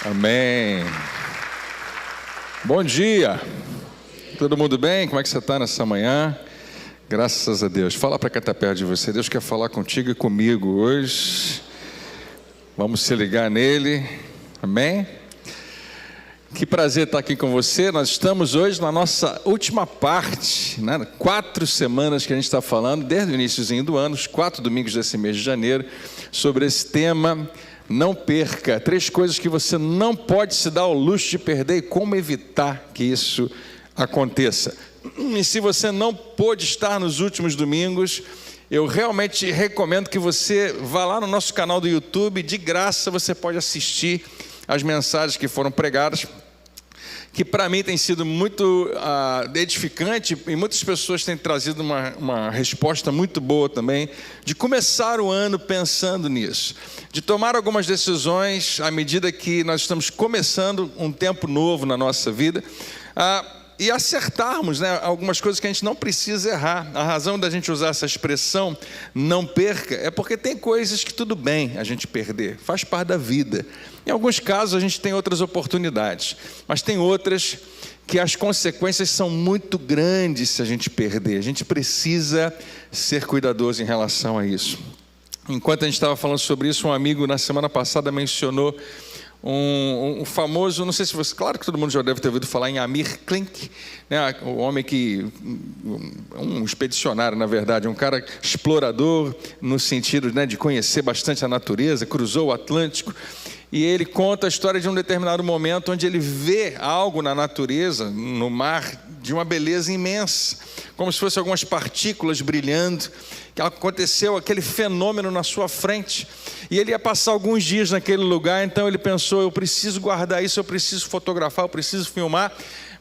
Amém. Bom dia. Todo mundo bem? Como é que você está nessa manhã? Graças a Deus. Fala para quem está perto de você. Deus quer falar contigo e comigo hoje. Vamos se ligar nele. Amém? Que prazer estar aqui com você. Nós estamos hoje na nossa última parte, né? 4 semanas que a gente está falando, desde o iníciozinho do ano, os 4 domingos desse mês de janeiro, sobre esse tema. Não perca 3 coisas que você não pode se dar ao luxo de perder e como evitar que isso aconteça. E se você não pôde estar nos últimos domingos, eu realmente recomendo que você vá lá no nosso canal do YouTube, de graça você pode assistir as mensagens que foram pregadas, que para mim tem sido muito edificante, e muitas pessoas têm trazido uma resposta muito boa também, de começar o ano pensando nisso, de tomar algumas decisões à medida que nós estamos começando um tempo novo na nossa vida, e acertarmos, né, algumas coisas que a gente não precisa errar. A razão da gente usar essa expressão, não perca, é porque tem coisas que tudo bem a gente perder, faz parte da vida. Em alguns casos a gente tem outras oportunidades, mas tem outras que as consequências são muito grandes se a gente perder. A gente precisa ser cuidadoso em relação a isso. Enquanto a gente estava falando sobre isso, um amigo na semana passada mencionou um famoso, não sei se você, claro que todo mundo já deve ter ouvido falar em Amir Klink, né? O homem que, um expedicionário na verdade, um cara explorador no sentido, né, de conhecer bastante a natureza, cruzou o Atlântico, e ele conta a história de um determinado momento onde ele vê algo na natureza, no mar, de uma beleza imensa, como se fossem algumas partículas brilhando, que aconteceu aquele fenômeno na sua frente, e ele ia passar alguns dias naquele lugar. Então ele pensou, eu preciso guardar isso, eu preciso fotografar, eu preciso filmar,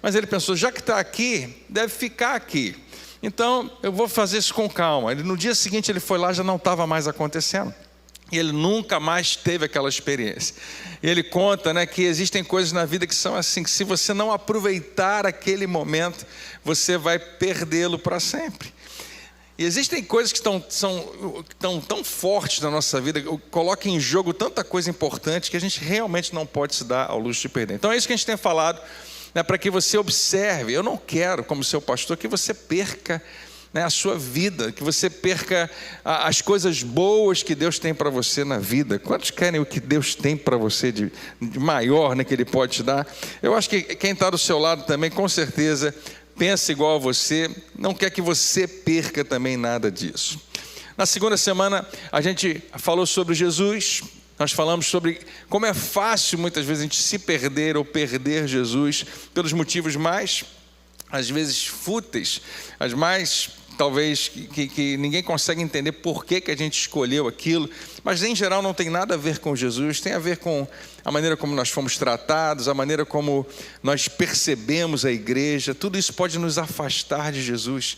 mas ele pensou, já que está aqui, deve ficar aqui, então eu vou fazer isso com calma. No dia seguinte ele foi lá, já não estava mais acontecendo, e ele nunca mais teve aquela experiência. E ele conta, né, que existem coisas na vida que são assim, que se você não aproveitar aquele momento, você vai perdê-lo para sempre. E existem coisas que estão tão fortes na nossa vida, colocam em jogo tanta coisa importante, que a gente realmente não pode se dar ao luxo de perder. Então é isso que a gente tem falado, né, para que você observe. Eu não quero, como seu pastor, que você perca, né, a sua vida, que você perca as coisas boas que Deus tem para você na vida. Quantos querem o que Deus tem para você de maior, né, que Ele pode te dar? Eu acho que quem está do seu lado também, com certeza, pensa igual a você, não quer que você perca também nada disso. Na segunda semana, a gente falou sobre Jesus. Nós falamos sobre como é fácil, muitas vezes, a gente se perder ou perder Jesus pelos motivos mais, às vezes, fúteis, as mais, talvez, que ninguém consegue entender por que a gente escolheu aquilo, mas em geral não tem nada a ver com Jesus, tem a ver com a maneira como nós fomos tratados, a maneira como nós percebemos a igreja. Tudo isso pode nos afastar de Jesus.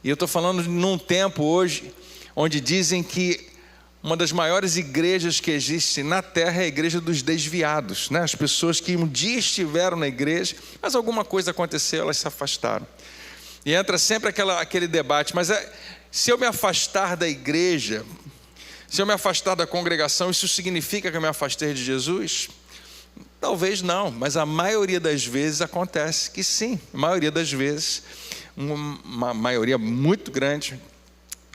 E eu estou falando num tempo hoje, onde dizem que uma das maiores igrejas que existe na terra é a igreja dos desviados, né? As pessoas que um dia estiveram na igreja, mas alguma coisa aconteceu, elas se afastaram. E entra sempre aquele debate, mas se eu me afastar da igreja, se eu me afastar da congregação, isso significa que eu me afastei de Jesus? Talvez não, mas a maioria das vezes acontece que sim. A maioria das vezes, uma maioria muito grande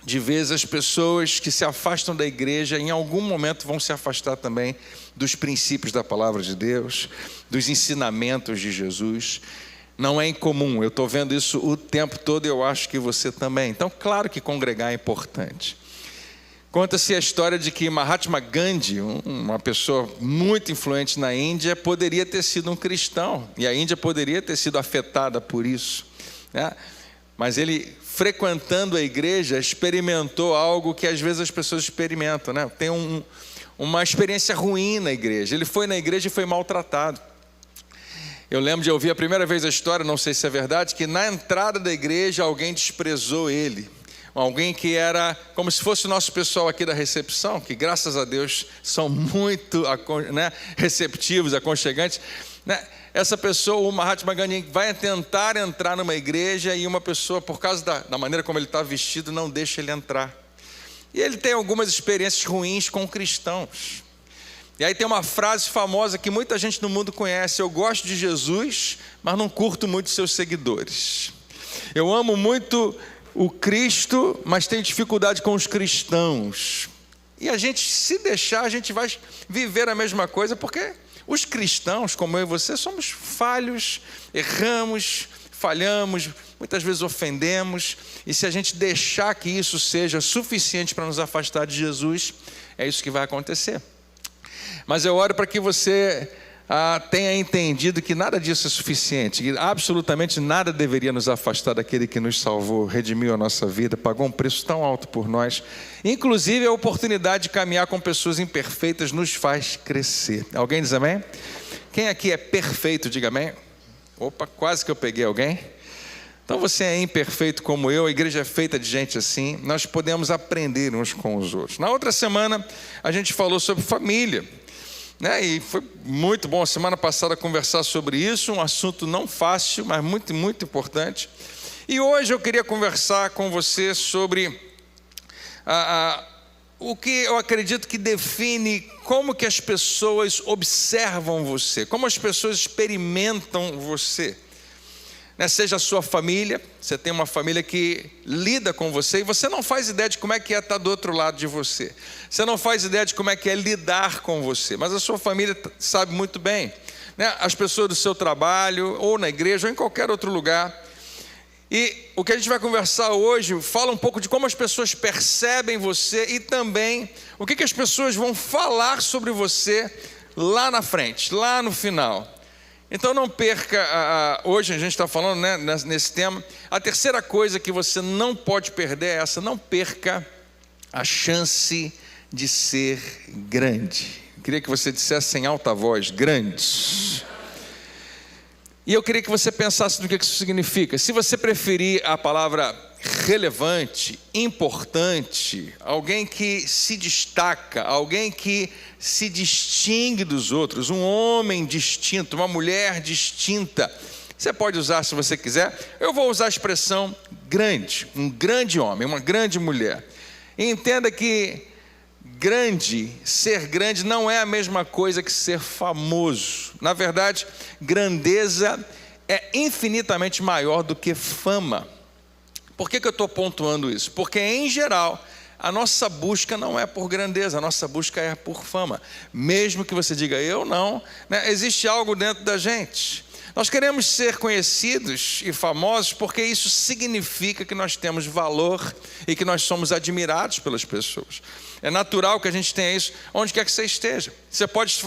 de vezes, as pessoas que se afastam da igreja, em algum momento vão se afastar também dos princípios da palavra de Deus, dos ensinamentos de Jesus. Não é incomum, eu estou vendo isso o tempo todo e eu acho que você também. Então, claro que congregar é importante. Conta-se a história de que Mahatma Gandhi, uma pessoa muito influente na Índia, poderia ter sido um cristão, e a Índia poderia ter sido afetada por isso, né? Mas ele, frequentando a igreja, experimentou algo que às vezes as pessoas experimentam, né? Tem uma experiência ruim na igreja. Ele foi na igreja e foi maltratado. Eu lembro de ouvir a primeira vez a história, não sei se é verdade, que na entrada da igreja alguém desprezou ele. Alguém que era como se fosse o nosso pessoal aqui da recepção, que graças a Deus são muito, né, receptivos, aconchegantes, né? Essa pessoa, o Mahatma Gandhi, vai tentar entrar numa igreja e uma pessoa, por causa da maneira como ele está vestido, não deixa ele entrar. E ele tem algumas experiências ruins com cristãos. E aí tem uma frase famosa que muita gente no mundo conhece: eu gosto de Jesus, mas não curto muito seus seguidores. Eu amo muito o Cristo, mas tenho dificuldade com os cristãos. E a gente, se deixar, a gente vai viver a mesma coisa, porque os cristãos, como eu e você, somos falhos, erramos, falhamos, muitas vezes ofendemos, e se a gente deixar que isso seja suficiente para nos afastar de Jesus, é isso que vai acontecer. Mas eu oro para que você tenha entendido que nada disso é suficiente, que absolutamente nada deveria nos afastar daquele que nos salvou, redimiu a nossa vida, pagou um preço tão alto por nós. Inclusive a oportunidade de caminhar com pessoas imperfeitas nos faz crescer. Alguém diz amém? Quem aqui é perfeito, diga amém. Opa, quase que eu peguei alguém. Então você é imperfeito como eu, a igreja é feita de gente assim, nós podemos aprender uns com os outros. Na outra semana a gente falou sobre família, né? E foi muito bom a semana passada conversar sobre isso, um assunto não fácil, mas muito, muito importante. E hoje eu queria conversar com você sobre o que eu acredito que define como que as pessoas observam você, como as pessoas experimentam você. Seja a sua família, você tem uma família que lida com você e você não faz ideia de como é que é estar do outro lado de você. Você não faz ideia de como é que é lidar com você, mas a sua família sabe muito bem, né? As pessoas do seu trabalho, ou na igreja, ou em qualquer outro lugar. E o que a gente vai conversar hoje fala um pouco de como as pessoas percebem você e também o que as pessoas vão falar sobre você lá na frente, lá no final. Então não perca, hoje a gente está falando, né, nesse tema, a terceira coisa que você não pode perder é essa: não perca a chance de ser grande. Eu queria que você dissesse em alta voz: grande. E eu queria que você pensasse no que isso significa. Se você preferir a palavra relevante, importante, alguém que se destaca, alguém que se distingue dos outros, um homem distinto, uma mulher distinta, você pode usar se você quiser. Eu vou usar a expressão grande, um grande homem, uma grande mulher. E entenda que ser grande não é a mesma coisa que ser famoso. Na verdade, grandeza é infinitamente maior do que fama. Por que eu estou pontuando isso? Porque, em geral, a nossa busca não é por grandeza, a nossa busca é por fama. Mesmo que você diga, eu não, né? Existe algo dentro da gente. Nós queremos ser conhecidos e famosos porque isso significa que nós temos valor e que nós somos admirados pelas pessoas. É natural que a gente tenha isso onde quer que você esteja. Você pode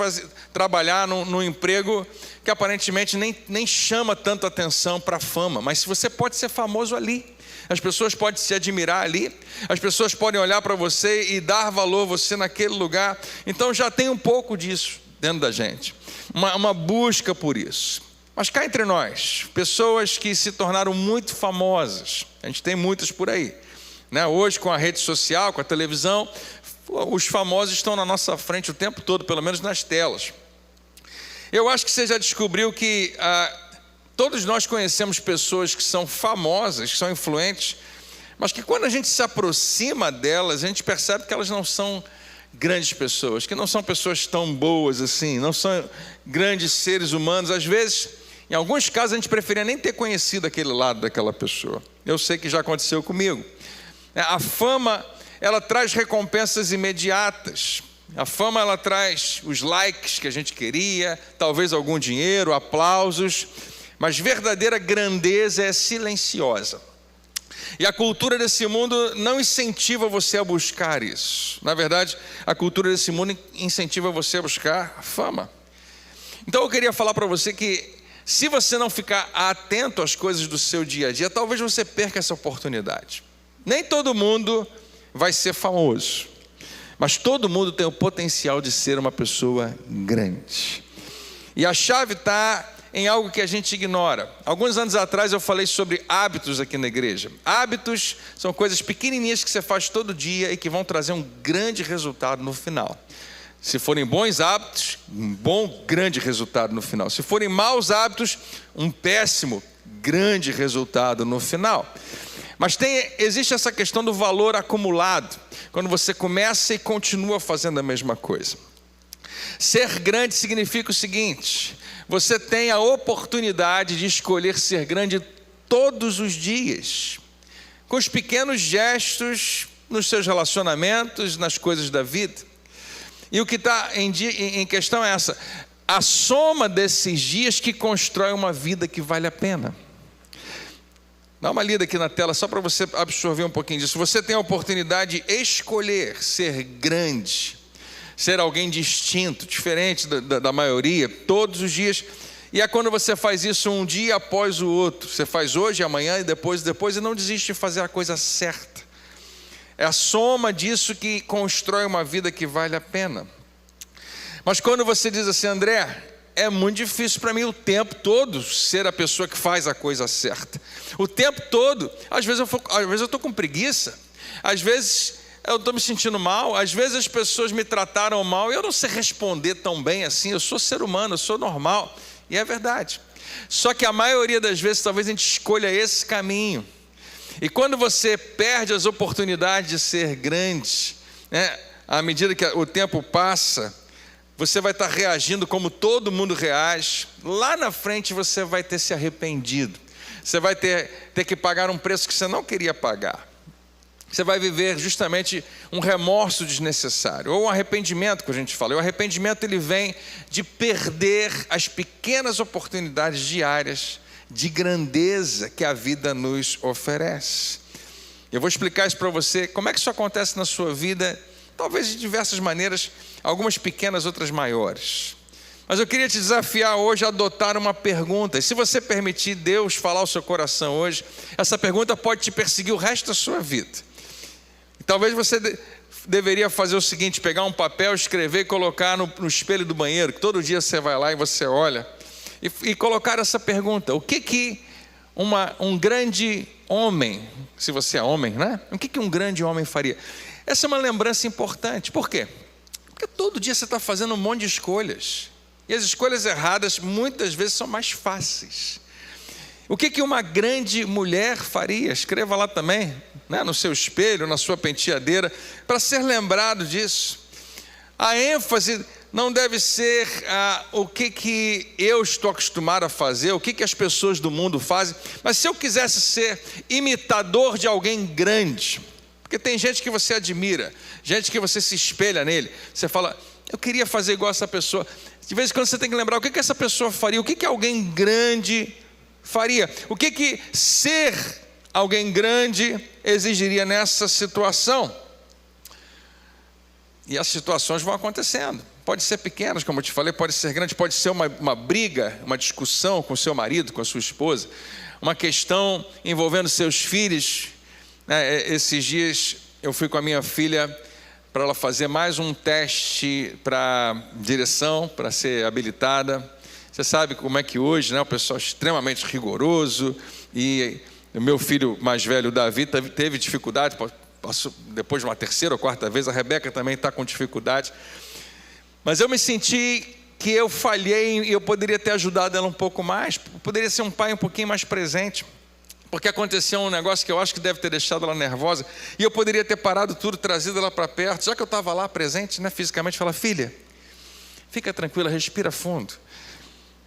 trabalhar num emprego que aparentemente nem chama tanto atenção para a fama, mas você pode ser famoso ali. As pessoas podem se admirar ali, as pessoas podem olhar para você e dar valor a você naquele lugar. Então já tem um pouco disso dentro da gente, uma busca por isso. Mas cá entre nós, pessoas que se tornaram muito famosas, a gente tem muitas por aí, né? Hoje com a rede social, com a televisão, os famosos estão na nossa frente o tempo todo, pelo menos nas telas. Eu acho que você já descobriu que todos nós conhecemos pessoas que são famosas, que são influentes, mas que quando a gente se aproxima delas, a gente percebe que elas não são grandes pessoas, que não são pessoas tão boas assim, não são grandes seres humanos. Às vezes, em alguns casos, a gente preferia nem ter conhecido aquele lado daquela pessoa. Eu sei que já aconteceu comigo. A fama, ela traz recompensas imediatas. A fama, ela traz os likes que a gente queria, talvez algum dinheiro, aplausos, mas verdadeira grandeza é silenciosa. E a cultura desse mundo não incentiva você a buscar isso. Na verdade, a cultura desse mundo incentiva você a buscar a fama. Então eu queria falar para você que se você não ficar atento às coisas do seu dia a dia, talvez você perca essa oportunidade. Nem todo mundo vai ser famoso, mas todo mundo tem o potencial de ser uma pessoa grande. E a chave está em algo que a gente ignora. Alguns anos atrás eu falei sobre hábitos aqui na igreja. Hábitos são coisas pequenininhas que você faz todo dia e que vão trazer um grande resultado no final. Se forem bons hábitos, um bom, grande resultado no final. Se forem maus hábitos, um péssimo, grande resultado no final. Mas existe essa questão do valor acumulado, quando você começa e continua fazendo a mesma coisa. Ser grande significa o seguinte: você tem a oportunidade de escolher ser grande todos os dias, com os pequenos gestos nos seus relacionamentos, nas coisas da vida. E o que está em questão é essa: a soma desses dias que constrói uma vida que vale a pena. Dá uma lida aqui na tela só para você absorver um pouquinho disso. Você tem a oportunidade de escolher ser grande, ser alguém distinto, diferente da maioria, todos os dias. E é quando você faz isso um dia após o outro. Você faz hoje, amanhã e depois, e não desiste de fazer a coisa certa. É a soma disso que constrói uma vida que vale a pena. Mas quando você diz assim: André, é muito difícil para mim o tempo todo ser a pessoa que faz a coisa certa. O tempo todo, às vezes eu estou com preguiça, às vezes eu estou me sentindo mal, às vezes as pessoas me trataram mal e eu não sei responder tão bem assim. Eu sou ser humano, eu sou normal. E é verdade. Só que a maioria das vezes talvez a gente escolha esse caminho. E quando você perde as oportunidades de ser grande, né, à medida que o tempo passa, você vai estar reagindo como todo mundo reage. Lá na frente você vai ter se arrependido. Você vai ter que pagar um preço que você não queria pagar. Você vai viver justamente um remorso desnecessário, ou um arrependimento, que a gente fala. E o arrependimento, ele vem de perder as pequenas oportunidades diárias de grandeza que a vida nos oferece. Eu vou explicar isso para você, como é que isso acontece na sua vida, talvez de diversas maneiras, algumas pequenas, outras maiores. Mas eu queria te desafiar hoje a adotar uma pergunta. E se você permitir Deus falar ao seu coração hoje, essa pergunta pode te perseguir o resto da sua vida. Talvez você deveria fazer o seguinte: pegar um papel, escrever e colocar no espelho do banheiro, que todo dia você vai lá e você olha, e colocar essa pergunta: o que um grande homem, se você é homem, né? O que um grande homem faria? Essa é uma lembrança importante. Por quê? Porque todo dia você está fazendo um monte de escolhas, e as escolhas erradas muitas vezes são mais fáceis. O que uma grande mulher faria? Escreva lá também, né, no seu espelho, na sua penteadeira, para ser lembrado disso. A ênfase não deve ser o que eu estou acostumado a fazer, o que as pessoas do mundo fazem, mas se eu quisesse ser imitador de alguém grande, porque tem gente que você admira, gente que você se espelha nele, você fala: eu queria fazer igual essa pessoa. De vez em quando você tem que lembrar o que essa pessoa faria, o que alguém grande faria, o que ser alguém grande exigiria nessa situação. E as situações vão acontecendo, pode ser pequenas, como eu te falei, pode ser grande, pode ser uma briga, uma discussão com o seu marido, com a sua esposa, uma questão envolvendo seus filhos. Esses dias eu fui com a minha filha para ela fazer mais um teste para direção, para ser habilitada. Você sabe como é que hoje, né, o pessoal é extremamente rigoroso, e o meu filho mais velho, o Davi, teve dificuldade, passou depois de uma terceira ou quarta vez. A Rebeca também está com dificuldade. Mas eu me senti que eu falhei e eu poderia ter ajudado ela um pouco mais, poderia ser um pai um pouquinho mais presente, porque aconteceu um negócio que eu acho que deve ter deixado ela nervosa, e eu poderia ter parado tudo, trazido ela para perto, já que eu estava lá presente, né, fisicamente, falar: filha, fica tranquila, respira fundo.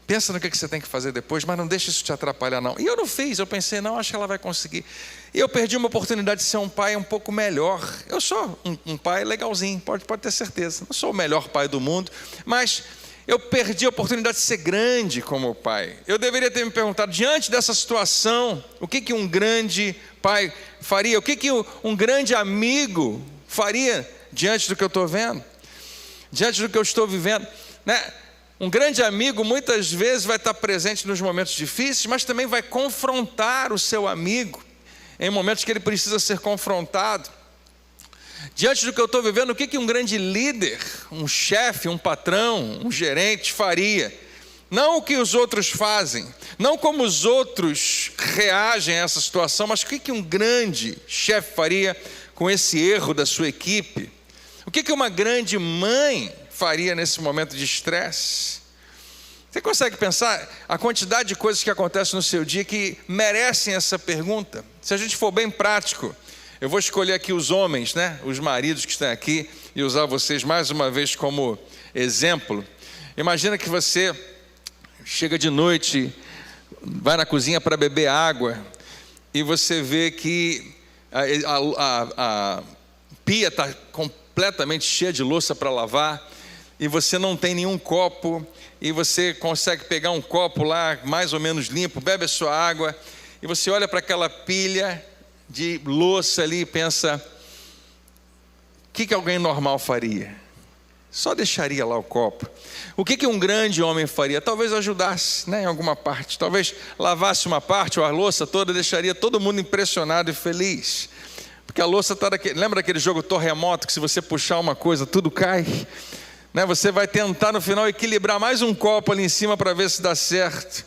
Pensa no que você tem que fazer depois, mas não deixa isso te atrapalhar não. E eu não fiz, eu pensei: não, acho que ela vai conseguir. E eu perdi uma oportunidade de ser um pai um pouco melhor. Eu sou um pai legalzinho, pode ter certeza. Não sou o melhor pai do mundo, mas eu perdi a oportunidade de ser grande como pai. Eu deveria ter me perguntado, diante dessa situação, o que um grande pai faria? O que um grande amigo faria diante do que eu estou vendo? Diante do que eu estou vivendo, né? Um grande amigo muitas vezes vai estar presente nos momentos difíceis, mas também vai confrontar o seu amigo em momentos que ele precisa ser confrontado. Diante do que eu estou vivendo, o que um grande líder, um chefe, um patrão, um gerente faria? Não o que os outros fazem, não como os outros reagem a essa situação, mas o que um grande chefe faria com esse erro da sua equipe? O que uma grande mãe faria nesse momento de estresse? Você consegue pensar a quantidade de coisas que acontecem no seu dia que merecem essa pergunta? Se a gente for bem prático, eu vou escolher aqui os homens, né? Os maridos que estão aqui, e usar vocês mais uma vez como exemplo. Imagina que você chega de noite, vai na cozinha para beber água, e você vê que a pia está completamente cheia de louça para lavar, e você não tem nenhum copo, e você consegue pegar um copo lá, mais ou menos limpo, bebe a sua água, e você olha para aquela pilha de louça ali e pensa, o que alguém normal faria? Só deixaria lá o copo. O que um grande homem faria? Talvez ajudasse, né, em alguma parte, talvez lavasse uma parte, ou a louça toda, deixaria todo mundo impressionado e feliz. Porque a louça está daquele... Lembra daquele jogo terremoto, que se você puxar uma coisa, tudo cai? Né? Você vai tentar no final equilibrar mais um copo ali em cima para ver se dá certo.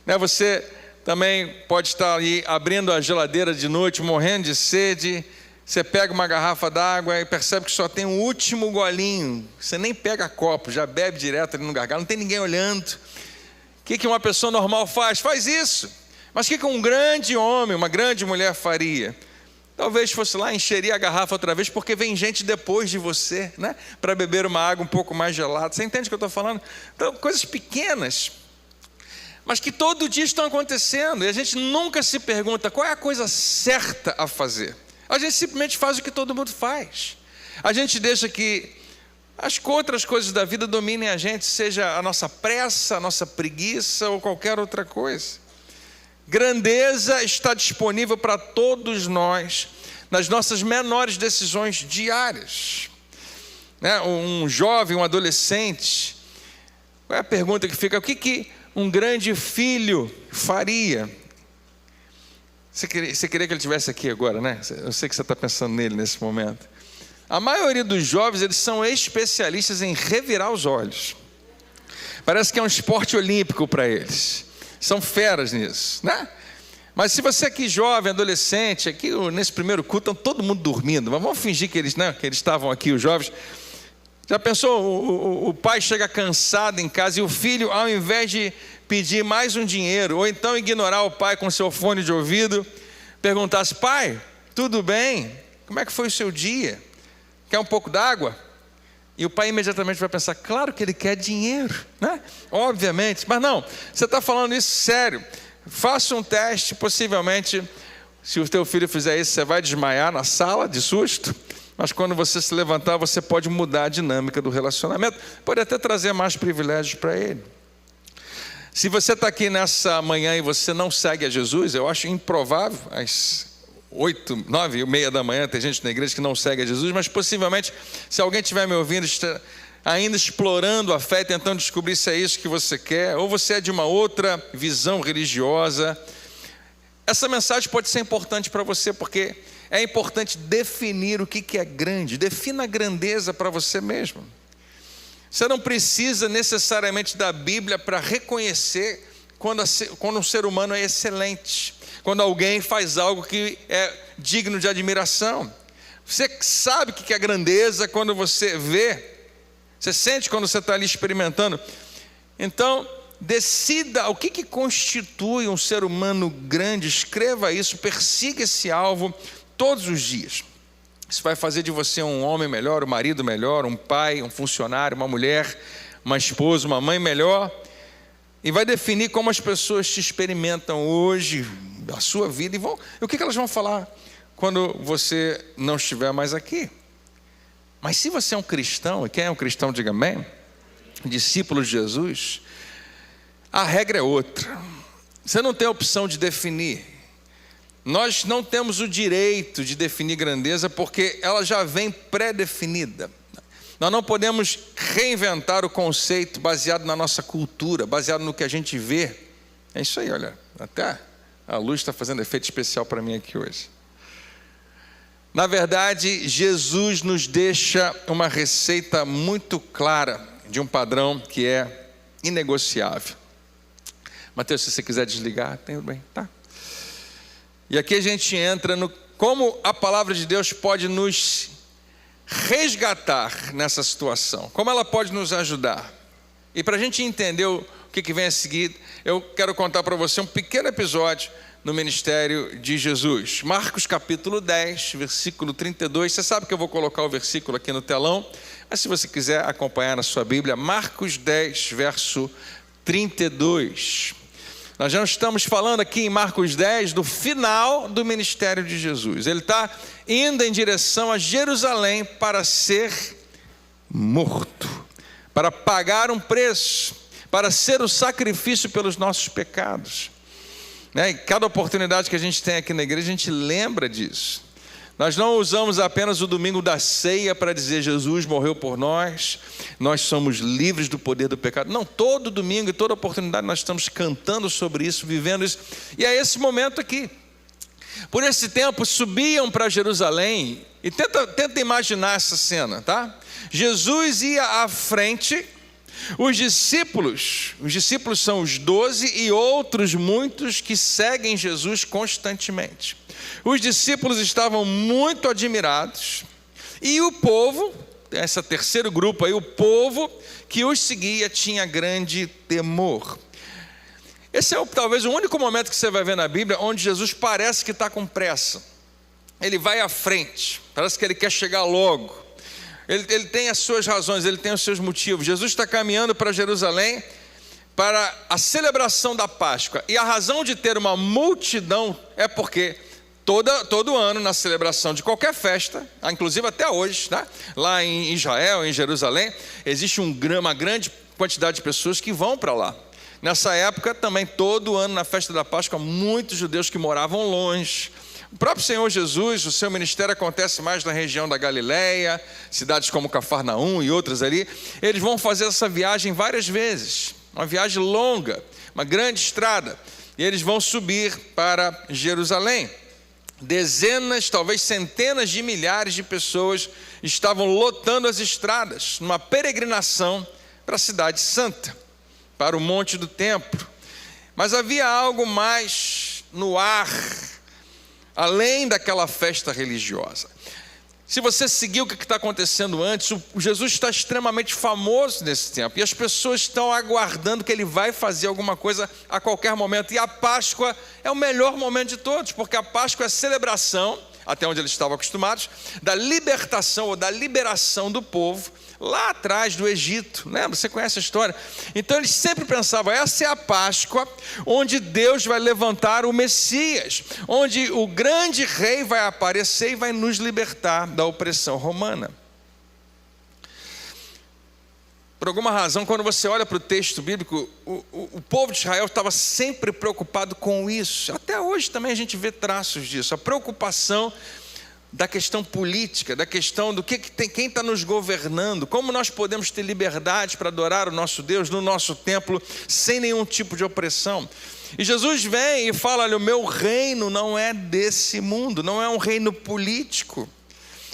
Né? Você também pode estar aí abrindo a geladeira de noite, morrendo de sede. Você pega uma garrafa d'água e percebe que só tem um último golinho. Você nem pega copo, já bebe direto ali no gargalo, não tem ninguém olhando. O que uma pessoa normal faz? Faz isso. Mas o que um grande homem, uma grande mulher faria? Talvez fosse lá, encheria a garrafa outra vez, porque vem gente depois de você, né? Para beber uma água um pouco mais gelada. Você entende o que eu estou falando? Então, coisas pequenas, mas que todo dia estão acontecendo. E a gente nunca se pergunta qual é a coisa certa a fazer. A gente simplesmente faz o que todo mundo faz. A gente deixa que as outras coisas da vida dominem a gente, seja a nossa pressa, a nossa preguiça ou qualquer outra coisa. Grandeza está disponível para todos nós, nas nossas menores decisões diárias. Né? Um jovem, um adolescente, qual é a pergunta que fica? O que um grande filho faria? Você queria que ele estivesse aqui agora, né? Eu sei que você está pensando nele nesse momento. A maioria dos jovens, eles são especialistas em revirar os olhos. Parece que é um esporte olímpico para eles. São feras nisso, né? Mas se você aqui jovem, adolescente, aqui nesse primeiro culto, estão todo mundo dormindo, mas vamos fingir que eles estavam aqui, os jovens. Já pensou, o pai chega cansado em casa e o filho, ao invés de pedir mais um dinheiro, ou então ignorar o pai com seu fone de ouvido, perguntasse, pai, tudo bem? Como é que foi o seu dia? Quer um pouco d'água? E o pai imediatamente vai pensar, claro que ele quer dinheiro, né? Obviamente, mas não, você está falando isso sério. Faça um teste, possivelmente, se o teu filho fizer isso, você vai desmaiar na sala de susto, mas quando você se levantar, você pode mudar a dinâmica do relacionamento, pode até trazer mais privilégios para ele. Se você está aqui nessa manhã e você não segue a Jesus, eu acho improvável, às 8, 9 e meia da manhã, tem gente na igreja que não segue a Jesus, mas possivelmente, se alguém estiver me ouvindo, está ainda explorando a fé, tentando descobrir se é isso que você quer, ou você é de uma outra visão religiosa, essa mensagem pode ser importante para você, porque é importante definir o que é grande. Defina a grandeza para você mesmo. Você não precisa necessariamente da Bíblia para reconhecer quando um ser humano é excelente, quando alguém faz algo que é digno de admiração. Você sabe o que é grandeza quando você vê, você sente quando você está ali experimentando. Então, decida o que constitui um ser humano grande, escreva isso, persiga esse alvo todos os dias. Isso vai fazer de você um homem melhor, um marido melhor, um pai, um funcionário, uma mulher, uma esposa, uma mãe melhor, e vai definir como as pessoas te experimentam hoje, a sua vida, e o que elas vão falar quando você não estiver mais aqui. Mas se você é um cristão, e quem é um cristão, diga amém, discípulo de Jesus, a regra é outra. Você não tem a opção de definir. Nós não temos o direito de definir grandeza, porque ela já vem pré-definida. Nós não podemos reinventar o conceito baseado na nossa cultura, baseado no que a gente vê. É isso aí, olha, até a luz está fazendo efeito especial para mim aqui hoje. Na verdade, Jesus nos deixa uma receita muito clara de um padrão que é inegociável. Mateus, se você quiser desligar, tudo bem, tá? E aqui a gente entra no como a palavra de Deus pode nos resgatar nessa situação, como ela pode nos ajudar. E para a gente entender o que vem a seguir, eu quero contar para você um pequeno episódio no ministério de Jesus. Marcos capítulo 10, versículo 32. Você sabe que eu vou colocar o versículo aqui no telão, mas se você quiser acompanhar na sua Bíblia, Marcos 10, verso 32. Nós já estamos falando aqui em Marcos 10 do final do ministério de Jesus. Ele está indo em direção a Jerusalém para ser morto, para pagar um preço, para ser o sacrifício pelos nossos pecados. E cada oportunidade que a gente tem aqui na igreja, a gente lembra disso. Nós não usamos apenas o domingo da ceia para dizer Jesus morreu por nós, nós somos livres do poder do pecado. Não, todo domingo e toda oportunidade nós estamos cantando sobre isso, vivendo isso. E é esse momento aqui. Por esse tempo subiam para Jerusalém, e tenta imaginar essa cena, tá? Jesus ia à frente. Os discípulos são os 12 e outros muitos que seguem Jesus constantemente. Os discípulos estavam muito admirados e o povo, esse terceiro grupo aí, o povo que os seguia tinha grande temor. Esse é talvez o único momento que você vai ver na Bíblia onde Jesus parece que está com pressa. Ele vai à frente, parece que ele quer chegar logo. Ele tem as suas razões, ele tem os seus motivos. Jesus está caminhando para Jerusalém para a celebração da Páscoa. E a razão de ter uma multidão é porque todo ano, na celebração de qualquer festa, inclusive até hoje, tá? Lá em Israel, em Jerusalém, existe uma grande quantidade de pessoas que vão para lá. Nessa época, também todo ano, na festa da Páscoa, muitos judeus que moravam longe. O próprio Senhor Jesus, o seu ministério acontece mais na região da Galileia, cidades como Cafarnaum e outras ali. Eles vão fazer essa viagem várias vezes, uma viagem longa, uma grande estrada. E eles vão subir para Jerusalém. Dezenas, talvez centenas de milhares de pessoas estavam lotando as estradas, numa peregrinação para a cidade santa, para o Monte do Templo. Mas havia algo mais no ar, além daquela festa religiosa. Se você seguir o que está acontecendo antes, o Jesus está extremamente famoso nesse tempo. E as pessoas estão aguardando que ele vai fazer alguma coisa a qualquer momento. E a Páscoa é o melhor momento de todos, porque a Páscoa é a celebração, até onde eles estavam acostumados, da libertação ou da liberação do povo lá atrás do Egito. Lembra? Você conhece a história? Então eles sempre pensavam, essa é a Páscoa onde Deus vai levantar o Messias, onde o grande rei vai aparecer e vai nos libertar da opressão romana. Por alguma razão, quando você olha para o texto bíblico, o povo de Israel estava sempre preocupado com isso. Até hoje também a gente vê traços disso, a preocupação da questão política, da questão do quem está nos governando, como nós podemos ter liberdade para adorar o nosso Deus no nosso templo sem nenhum tipo de opressão. E Jesus vem e fala, olha, o meu reino não é desse mundo, não é um reino político.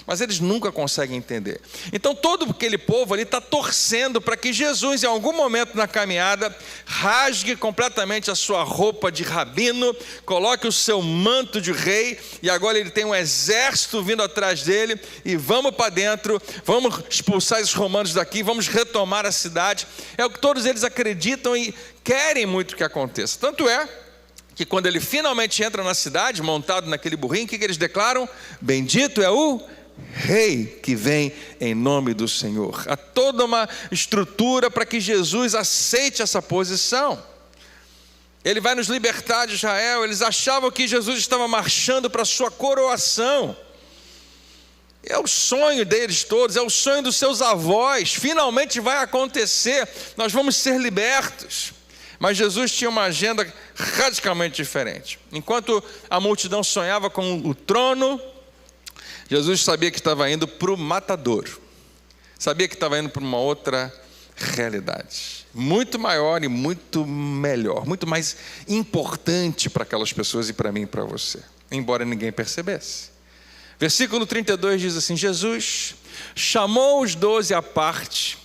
Mas eles nunca conseguem entender. Então todo aquele povo ali está torcendo para que Jesus, em algum momento na caminhada, rasgue completamente a sua roupa de rabino, coloque o seu manto de rei, e agora ele tem um exército vindo atrás dele, e vamos para dentro, vamos expulsar esses romanos daqui, vamos retomar a cidade. É o que todos eles acreditam e querem muito que aconteça. Tanto é que quando ele finalmente entra na cidade, montado naquele burrinho, o que eles declaram? Bendito é o Rei que vem em nome do Senhor. Há toda uma estrutura para que Jesus aceite essa posição. Ele vai nos libertar de Israel. Eles achavam que Jesus estava marchando para a sua coroação. É o sonho deles todos, é o sonho dos seus avós. Finalmente vai acontecer, nós vamos ser libertos. Mas Jesus tinha uma agenda radicalmente diferente. Enquanto a multidão sonhava com o trono, Jesus sabia que estava indo para o matadouro, sabia que estava indo para uma outra realidade, muito maior e muito melhor, muito mais importante para aquelas pessoas e para mim e para você, embora ninguém percebesse. Versículo 32 diz assim, Jesus chamou os 12 à parte,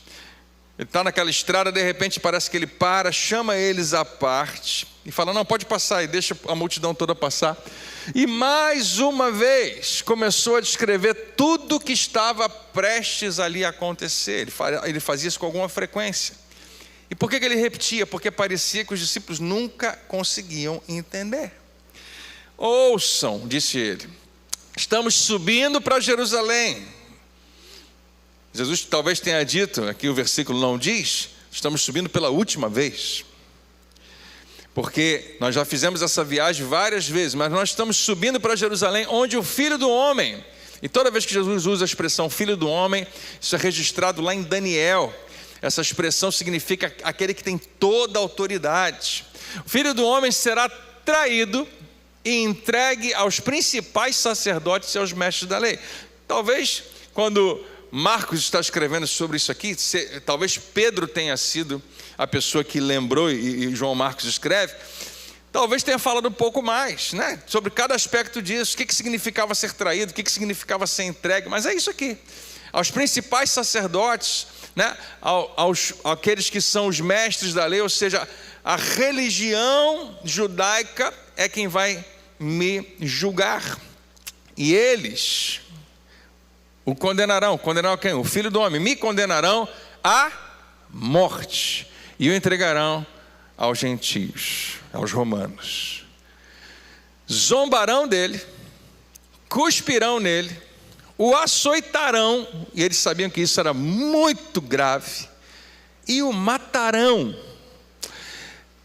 ele está naquela estrada, de repente parece que ele para, chama eles à parte e fala, não, pode passar, e deixa a multidão toda passar. E mais uma vez começou a descrever tudo que estava prestes ali a acontecer. Ele fazia isso com alguma frequência. E por que ele repetia? Porque parecia que os discípulos nunca conseguiam entender. ouçam, disse ele, estamos subindo para Jerusalém. Jesus talvez tenha dito, aqui o versículo não diz, estamos subindo pela última vez. Porque nós já fizemos essa viagem várias vezes, mas nós estamos subindo para Jerusalém, onde o Filho do Homem, e toda vez que Jesus usa a expressão Filho do Homem, isso é registrado lá em Daniel. Essa expressão significa aquele que tem toda a autoridade. O Filho do Homem será traído e entregue aos principais sacerdotes e aos mestres da lei. Talvez, quando Marcos está escrevendo sobre isso aqui, talvez Pedro tenha sido a pessoa que lembrou, e João Marcos escreve, talvez tenha falado um pouco mais, né, sobre cada aspecto disso, o que significava ser traído, o que significava ser entregue, mas é isso aqui, aos principais sacerdotes, né, aqueles que são os mestres da lei, ou seja, a religião judaica é quem vai me julgar, e eles o condenarão quem? O Filho do Homem, me condenarão à morte e o entregarão aos gentios, aos romanos. Zombarão dele, cuspirão nele, o açoitarão, e eles sabiam que isso era muito grave, e o matarão.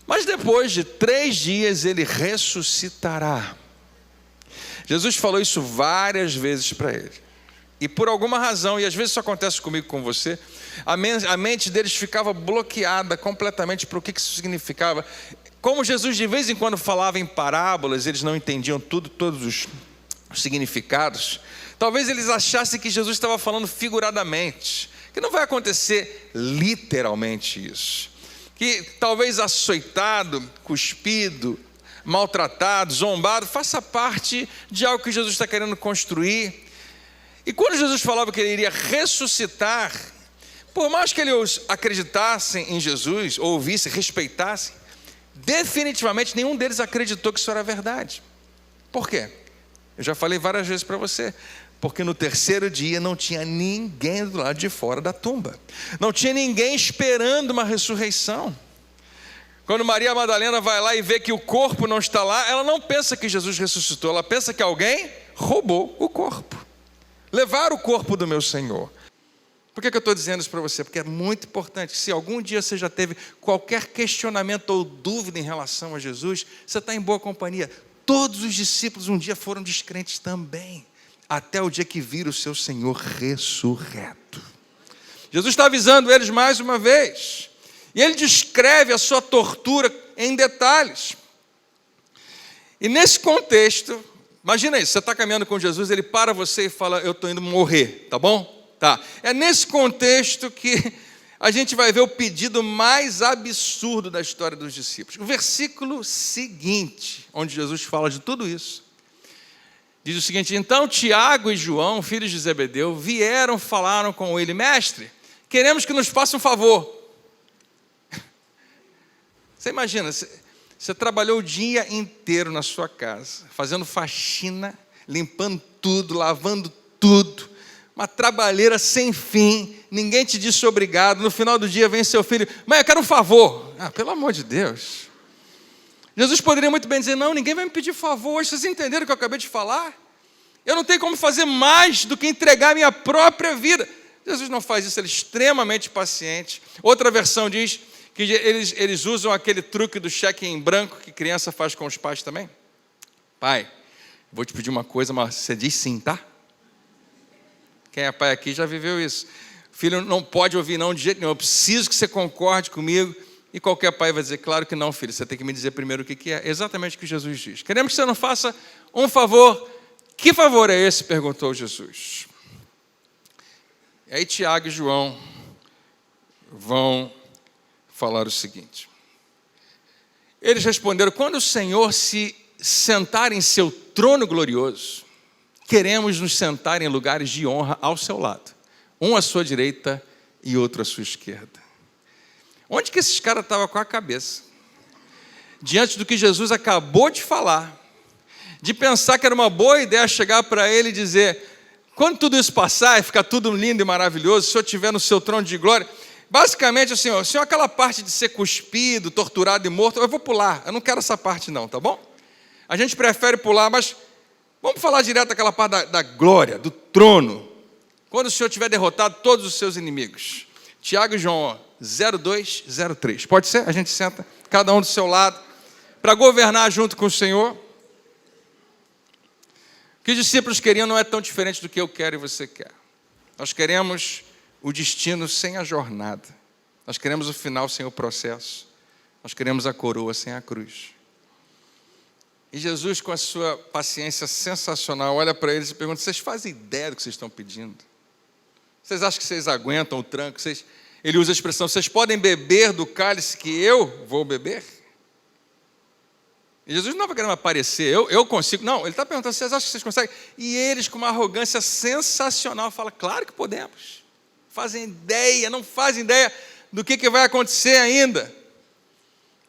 Mas depois de 3 dias ele ressuscitará. Jesus falou isso várias vezes para ele. E por alguma razão, e às vezes isso acontece comigo, com você, a mente deles ficava bloqueada completamente para o que isso significava. Como Jesus de vez em quando falava em parábolas, eles não entendiam todos os significados. Talvez eles achassem que Jesus estava falando figuradamente, que não vai acontecer literalmente isso. Que talvez açoitado, cuspido, maltratado, zombado, faça parte de algo que Jesus está querendo construir. E quando Jesus falava que ele iria ressuscitar, por mais que eles acreditassem em Jesus, ou ouvissem, respeitassem, definitivamente nenhum deles acreditou que isso era verdade. Por quê? Eu já falei várias vezes para você, porque no 3º dia não tinha ninguém do lado de fora da tumba, não tinha ninguém esperando uma ressurreição. Quando Maria Madalena vai lá e vê que o corpo não está lá, ela não pensa que Jesus ressuscitou, ela pensa que alguém roubou o corpo. Levar o corpo do meu Senhor. Por que eu estou dizendo isso para você? Porque é muito importante. Se algum dia você já teve qualquer questionamento ou dúvida em relação a Jesus, você está em boa companhia. Todos os discípulos um dia foram descrentes também, até o dia que viram o seu Senhor ressurreto. Jesus está avisando eles mais uma vez, e ele descreve a sua tortura em detalhes. E nesse contexto, imagina isso, você está caminhando com Jesus, ele para você e fala, eu estou indo morrer, tá bom? Tá. É nesse contexto que a gente vai ver o pedido mais absurdo da história dos discípulos. O versículo seguinte, onde Jesus fala de tudo isso, diz o seguinte: então Tiago e João, filhos de Zebedeu, vieram, falaram com ele, mestre, queremos que nos faça um favor. Você imagina, você trabalhou o dia inteiro na sua casa, fazendo faxina, limpando tudo, lavando tudo, uma trabalheira sem fim, ninguém te disse obrigado, no final do dia vem seu filho, mãe, eu quero um favor. Pelo amor de Deus. Jesus poderia muito bem dizer, não, ninguém vai me pedir favor, vocês entenderam o que eu acabei de falar? Eu não tenho como fazer mais do que entregar a minha própria vida. Jesus não faz isso, ele é extremamente paciente. Outra versão diz que eles usam aquele truque do cheque em branco que criança faz com os pais também. Pai, vou te pedir uma coisa, mas você diz sim, tá? Quem é pai aqui já viveu isso. Filho não pode ouvir não de jeito nenhum, eu preciso que você concorde comigo. E qualquer pai vai dizer, claro que não, filho, você tem que me dizer primeiro o que é. Exatamente o que Jesus diz. Queremos que você nos faça um favor. Que favor é esse? Perguntou Jesus. E aí Tiago e João vão falar o seguinte. Eles responderam, quando o Senhor se sentar em seu trono glorioso, queremos nos sentar em lugares de honra ao seu lado, um à sua direita e outro à sua esquerda. Onde que esses caras estavam com a cabeça? Diante do que Jesus acabou de falar, de pensar que era uma boa ideia chegar para ele e dizer, quando tudo isso passar e ficar tudo lindo e maravilhoso, se o Senhor estiver no seu trono de glória, basicamente assim, o Senhor, aquela parte de ser cuspido, torturado e morto, eu vou pular, eu não quero essa parte não, tá bom? A gente prefere pular, mas vamos falar direto daquela parte da glória, do trono. Quando o Senhor tiver derrotado todos os seus inimigos. Tiago e João, 02, 03. Pode ser? A gente senta, cada um do seu lado, para governar junto com o Senhor. O que os discípulos queriam não é tão diferente do que eu quero e você quer. Nós queremos o destino sem a jornada. Nós queremos o final sem o processo. Nós queremos a coroa sem a cruz. E Jesus, com a sua paciência sensacional, olha para eles e pergunta: vocês fazem ideia do que vocês estão pedindo? Vocês acham que vocês aguentam o tranco? Ele usa a expressão: vocês podem beber do cálice que eu vou beber? E Jesus não vai querendo aparecer, eu consigo. Não, ele está perguntando: vocês acham que vocês conseguem? E eles, com uma arrogância sensacional, falam: claro que podemos. Não fazem ideia do que vai acontecer ainda.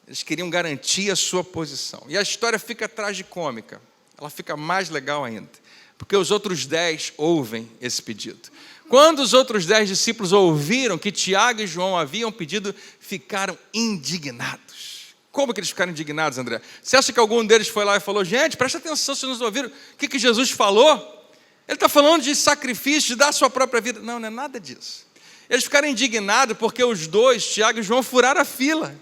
Eles queriam garantir a sua posição. E a história fica tragicômica. Ela fica mais legal ainda. Porque os outros 10 ouvem esse pedido. Quando os outros 10 discípulos ouviram que Tiago e João haviam pedido, ficaram indignados. Como que eles ficaram indignados, André? Você acha que algum deles foi lá e falou: gente, presta atenção, vocês nos ouviram o que Jesus falou? Ele está falando de sacrifício, de dar a sua própria vida. Não, não é nada disso. Eles ficaram indignados porque os dois, Tiago e João, furaram a fila.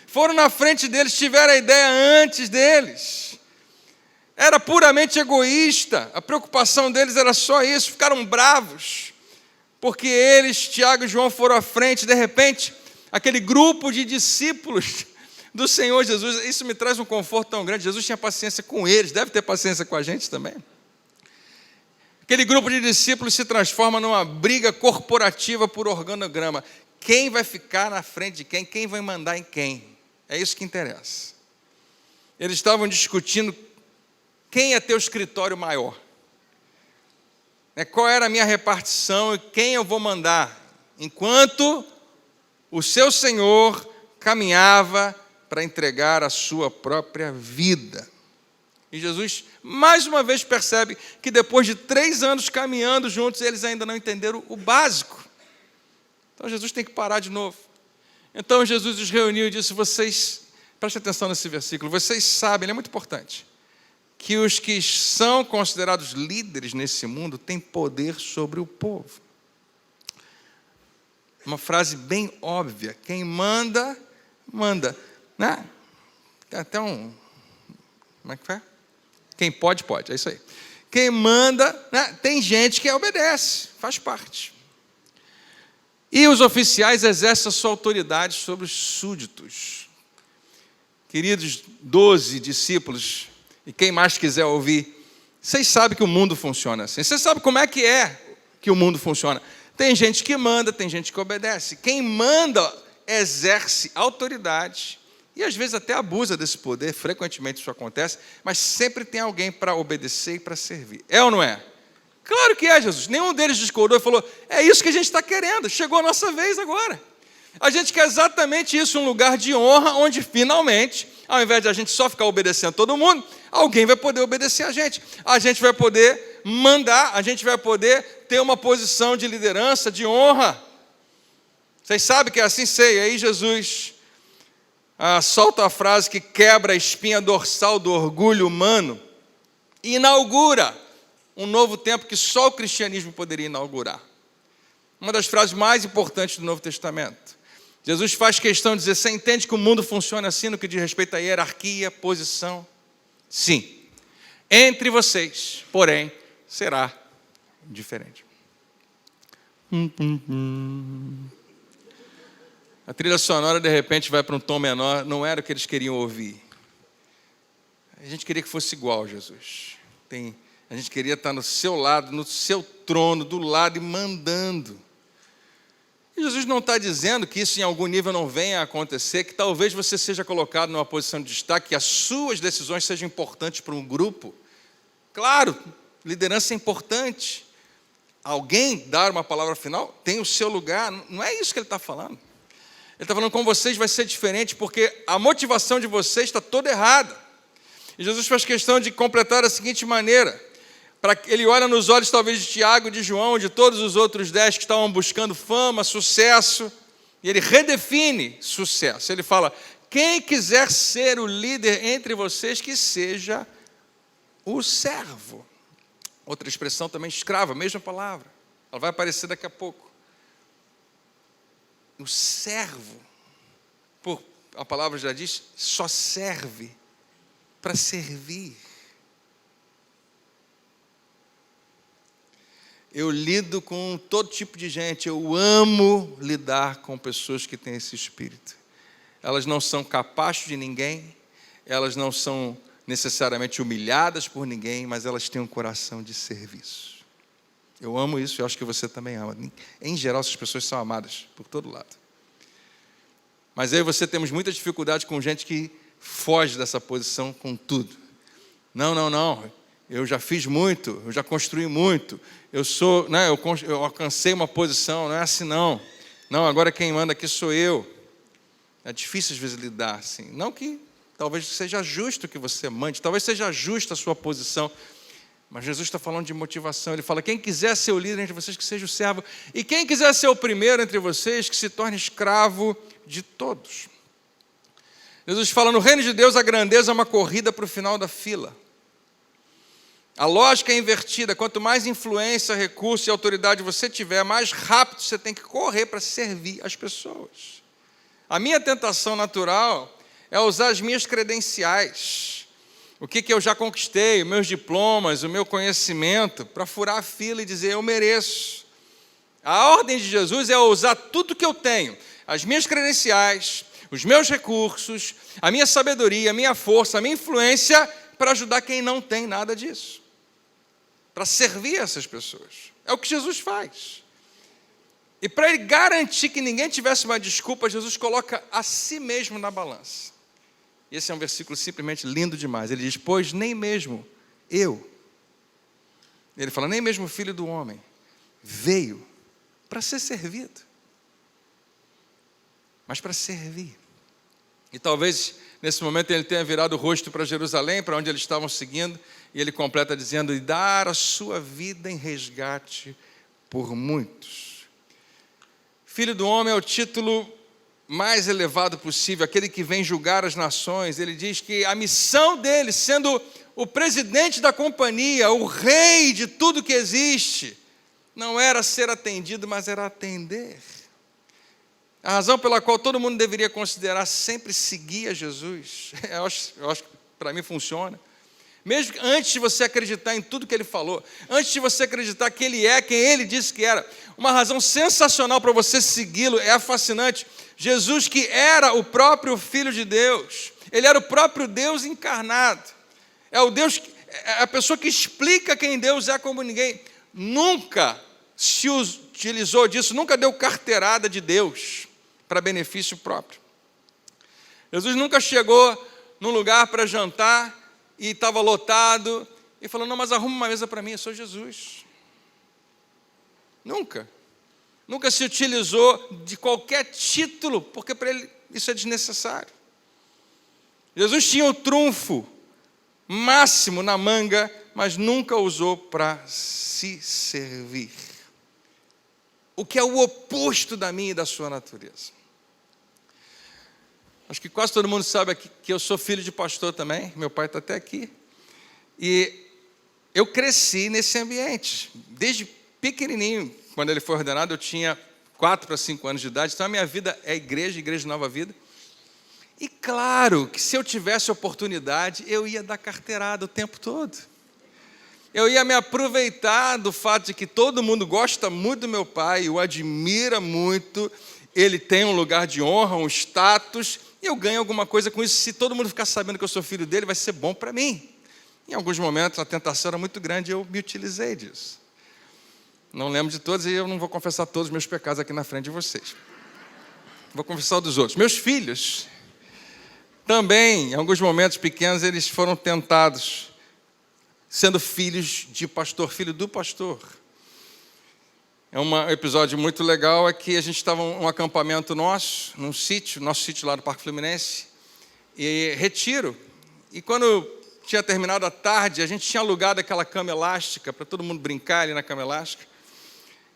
Foram na frente deles, tiveram a ideia antes deles. Era puramente egoísta, a preocupação deles era só isso, ficaram bravos, porque eles, Tiago e João, foram à frente. De repente, aquele grupo de discípulos do Senhor Jesus, isso me traz um conforto tão grande. Jesus tinha paciência com eles, deve ter paciência com a gente também. Aquele grupo de discípulos se transforma numa briga corporativa por organograma. Quem vai ficar na frente de quem? Quem vai mandar em quem? É isso que interessa. Eles estavam discutindo quem ia ter o escritório maior. Qual era a minha repartição e quem eu vou mandar. Enquanto o seu Senhor caminhava para entregar a sua própria vida. E Jesus, mais uma vez, percebe que depois de 3 anos caminhando juntos, eles ainda não entenderam o básico. Então Jesus tem que parar de novo. Então Jesus os reuniu e disse: vocês, prestem atenção nesse versículo, vocês sabem, ele é muito importante, que os que são considerados líderes nesse mundo têm poder sobre o povo. Uma frase bem óbvia: quem manda, manda. Né? Tem até um... Como é que é? Quem pode, pode, é isso aí. Quem manda, né? Tem gente que obedece, faz parte. E os oficiais exercem a sua autoridade sobre os súditos. Queridos 12 discípulos, e quem mais quiser ouvir, vocês sabem que o mundo funciona assim. Vocês sabem como é que o mundo funciona. Tem gente que manda, tem gente que obedece. Quem manda exerce autoridade e às vezes até abusa desse poder. Frequentemente isso acontece, mas sempre tem alguém para obedecer e para servir. É ou não é? Claro que é, Jesus. Nenhum deles discordou e falou: é isso que a gente está querendo, chegou a nossa vez agora. A gente quer exatamente isso, um lugar de honra, onde finalmente, ao invés de a gente só ficar obedecendo todo mundo, alguém vai poder obedecer a gente vai poder mandar, a gente vai poder ter uma posição de liderança, de honra. Vocês sabem que é assim, sei. Aí Jesus solta a frase que quebra a espinha dorsal do orgulho humano e inaugura um novo tempo que só o cristianismo poderia inaugurar. Uma das frases mais importantes do Novo Testamento. Jesus faz questão de dizer: você entende que o mundo funciona assim no que diz respeito à hierarquia, posição? Sim. Entre vocês, porém, será diferente. A trilha sonora, de repente, vai para um tom menor. Não era o que eles queriam ouvir. A gente queria que fosse igual, Jesus. A gente queria estar no seu lado, no seu trono, do lado e mandando. E Jesus não está dizendo que isso em algum nível não venha a acontecer, que talvez você seja colocado numa posição de destaque, que as suas decisões sejam importantes para um grupo. Claro, liderança é importante. Alguém dar uma palavra final tem o seu lugar. Não é isso que ele está falando. Ele está falando: com vocês vai ser diferente, porque a motivação de vocês está toda errada. E Jesus faz questão de completar da seguinte maneira: ele olha nos olhos talvez de Tiago, de João, de todos os outros 10 que estavam buscando fama, sucesso, e ele redefine sucesso. Ele fala: quem quiser ser o líder entre vocês, que seja o servo. Outra expressão também, escravo, a mesma palavra. Ela vai aparecer daqui a pouco. O servo, a palavra já diz, só serve para servir. Eu lido com todo tipo de gente, eu amo lidar com pessoas que têm esse espírito. Elas não são capazes de ninguém, elas não são necessariamente humilhadas por ninguém, mas elas têm um coração de serviço. Eu amo isso, eu acho que você também ama. Em geral, essas pessoas são amadas por todo lado. Mas eu e você temos muita dificuldade com gente que foge dessa posição com tudo. Não, eu já fiz muito, eu já construí muito, eu alcancei uma posição, não é assim não. Não, agora quem manda aqui sou eu. É difícil às vezes lidar assim. Não que talvez seja justo que você mande, talvez seja justa a sua posição, mas Jesus está falando de motivação. Ele fala, quem quiser ser o líder entre vocês, que seja o servo, e quem quiser ser o primeiro entre vocês, que se torne escravo de todos. Jesus fala, no reino de Deus a grandeza é uma corrida para o final da fila. A lógica é invertida, quanto mais influência, recurso e autoridade você tiver, mais rápido você tem que correr para servir as pessoas. A minha tentação natural é usar as minhas credenciais, o que eu já conquistei, os meus diplomas, o meu conhecimento, para furar a fila e dizer, eu mereço. A ordem de Jesus é usar tudo que eu tenho, as minhas credenciais, os meus recursos, a minha sabedoria, a minha força, a minha influência, para ajudar quem não tem nada disso, para servir essas pessoas. É o que Jesus faz. E para ele garantir que ninguém tivesse uma desculpa, Jesus coloca a si mesmo na balança. E esse é um versículo simplesmente lindo demais. Ele diz, pois nem mesmo eu, ele fala, nem mesmo o Filho do Homem veio para ser servido, mas para servir. E talvez nesse momento ele tenha virado o rosto para Jerusalém, para onde eles estavam seguindo, e ele completa dizendo, e dar a sua vida em resgate por muitos. Filho do Homem é o título mais elevado possível, aquele que vem julgar as nações. Ele diz que a missão dele, sendo o presidente da companhia, o rei de tudo que existe, não era ser atendido, mas era atender. A razão pela qual todo mundo deveria considerar sempre seguir a Jesus, eu acho que para mim funciona. Mesmo antes de você acreditar em tudo que ele falou, antes de você acreditar que ele é quem ele disse que era, uma razão sensacional para você segui-lo, é fascinante. Jesus, que era o próprio Filho de Deus, ele era o próprio Deus encarnado, é o Deus, é a pessoa que explica quem Deus é como ninguém, nunca se utilizou disso, nunca deu carteirada de Deus para benefício próprio. Jesus nunca chegou num lugar para jantar e estava lotado, e falou, não, mas arruma uma mesa para mim, eu sou Jesus. Nunca se utilizou de qualquer título, porque para ele isso é desnecessário. Jesus tinha o trunfo máximo na manga, mas nunca usou para se servir. O que é o oposto da minha e da sua natureza. Acho que quase todo mundo sabe aqui que eu sou filho de pastor também, meu pai está até aqui. E eu cresci nesse ambiente, desde pequenininho. Quando ele foi ordenado, eu tinha 4 para 5 anos de idade, então a minha vida é Igreja Nova Vida. E claro que se eu tivesse oportunidade, eu ia dar carteirada o tempo todo. Eu ia me aproveitar do fato de que todo mundo gosta muito do meu pai, o admira muito, ele tem um lugar de honra, um status, e eu ganho alguma coisa com isso. Se todo mundo ficar sabendo que eu sou filho dele, vai ser bom para mim. Em alguns momentos a tentação era muito grande e eu me utilizei disso. Não lembro de todos e eu não vou confessar todos os meus pecados aqui na frente de vocês. Vou confessar o dos outros. Meus filhos, também, em alguns momentos pequenos, eles foram tentados, sendo filhos de pastor, filho do pastor. É um episódio muito legal, é que a gente estava em um acampamento nosso sítio lá do Parque Fluminense, e retiro. E quando tinha terminado a tarde, a gente tinha alugado aquela cama elástica, para todo mundo brincar ali na cama elástica.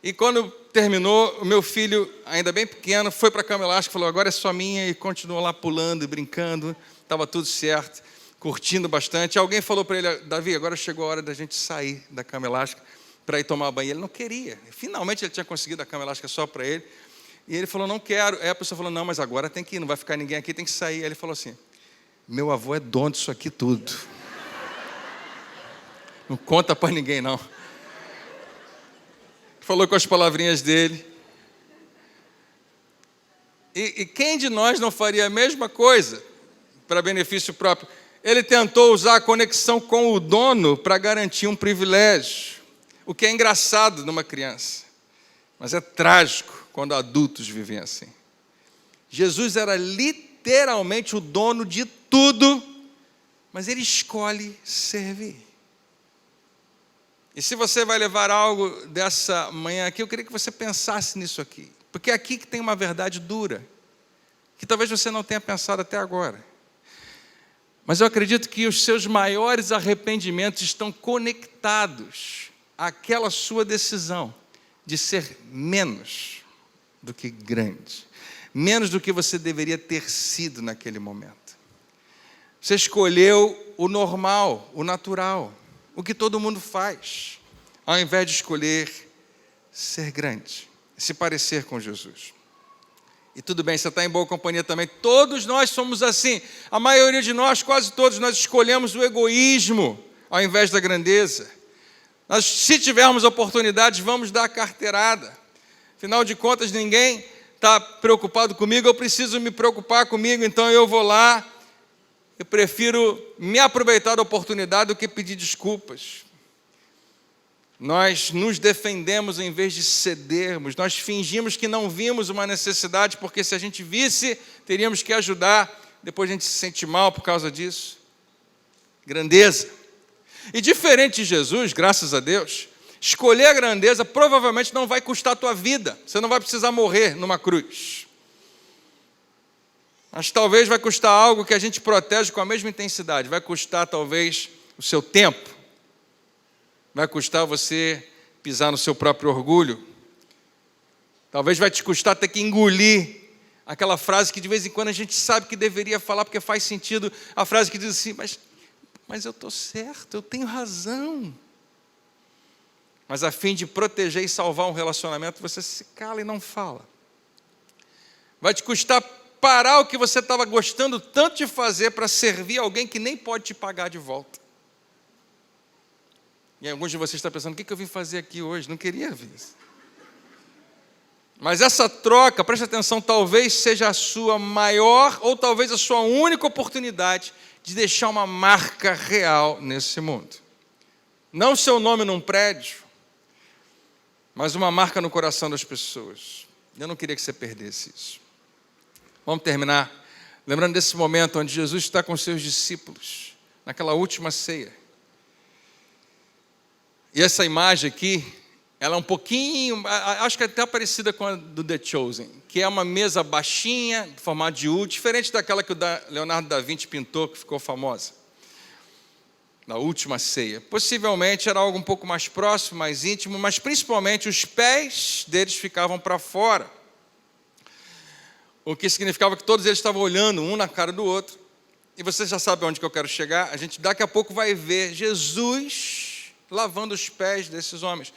E quando terminou, o meu filho, ainda bem pequeno, foi para a cama elástica, falou, agora é só minha, e continuou lá pulando e brincando, estava tudo certo, curtindo bastante. Alguém falou para ele, Davi, agora chegou a hora da gente sair da cama elástica para ir tomar banho. Ele não queria. Finalmente ele tinha conseguido a cama elástica só para ele. E ele falou, não quero. Aí a pessoa falou, não, mas agora tem que ir, não vai ficar ninguém aqui, tem que sair. Aí ele falou assim, meu avô é dono disso aqui tudo. Não conta para ninguém, não. Falou com as palavrinhas dele. E quem de nós não faria a mesma coisa para benefício próprio? Ele tentou usar a conexão com o dono para garantir um privilégio, o que é engraçado numa criança, mas é trágico quando adultos vivem assim. Jesus era literalmente o dono de tudo, mas ele escolhe servir. E se você vai levar algo dessa manhã aqui, eu queria que você pensasse nisso aqui. Porque é aqui que tem uma verdade dura, que talvez você não tenha pensado até agora. Mas eu acredito que os seus maiores arrependimentos estão conectados àquela sua decisão de ser menos do que grande, menos do que você deveria ter sido naquele momento. Você escolheu o normal, o natural, o que todo mundo faz, ao invés de escolher ser grande, se parecer com Jesus. E tudo bem, você está em boa companhia também. Todos nós somos assim. A maioria de nós, quase todos, nós escolhemos o egoísmo ao invés da grandeza. Nós, se tivermos oportunidades, vamos dar a carteirada. Afinal de contas, ninguém está preocupado comigo, eu preciso me preocupar comigo, então eu vou lá. Eu prefiro me aproveitar da oportunidade do que pedir desculpas. Nós nos defendemos em vez de cedermos. Nós fingimos que não vimos uma necessidade, porque se a gente visse, teríamos que ajudar. Depois a gente se sente mal por causa disso. Grandeza. E diferente de Jesus, graças a Deus, escolher a grandeza provavelmente não vai custar a tua vida. Você não vai precisar morrer numa cruz. Mas talvez vai custar algo que a gente protege com a mesma intensidade. Vai custar talvez o seu tempo. Vai custar você pisar no seu próprio orgulho. Talvez vai te custar ter que engolir aquela frase que de vez em quando a gente sabe que deveria falar porque faz sentido. A frase que diz assim, mas eu estou certo, eu tenho razão. Mas a fim de proteger e salvar um relacionamento, você se cala e não fala. Vai te custar parar o que você estava gostando tanto de fazer para servir alguém que nem pode te pagar de volta. E alguns de vocês estão pensando, o que eu vim fazer aqui hoje? Não queria ver isso. Mas essa troca, preste atenção, talvez seja a sua maior ou talvez a sua única oportunidade de deixar uma marca real nesse mundo. Não seu nome num prédio, mas uma marca no coração das pessoas. Eu não queria que você perdesse isso. Vamos terminar lembrando desse momento onde Jesus está com seus discípulos, naquela última ceia. E essa imagem aqui, ela é um pouquinho, acho que é até parecida com a do The Chosen, que é uma mesa baixinha, de formato de U, diferente daquela que o Leonardo da Vinci pintou, que ficou famosa. Na última ceia. Possivelmente era algo um pouco mais próximo, mais íntimo, mas principalmente os pés deles ficavam para fora. O que significava que todos eles estavam olhando um na cara do outro. E você já sabe onde que eu quero chegar. A gente daqui a pouco vai ver Jesus lavando os pés desses homens.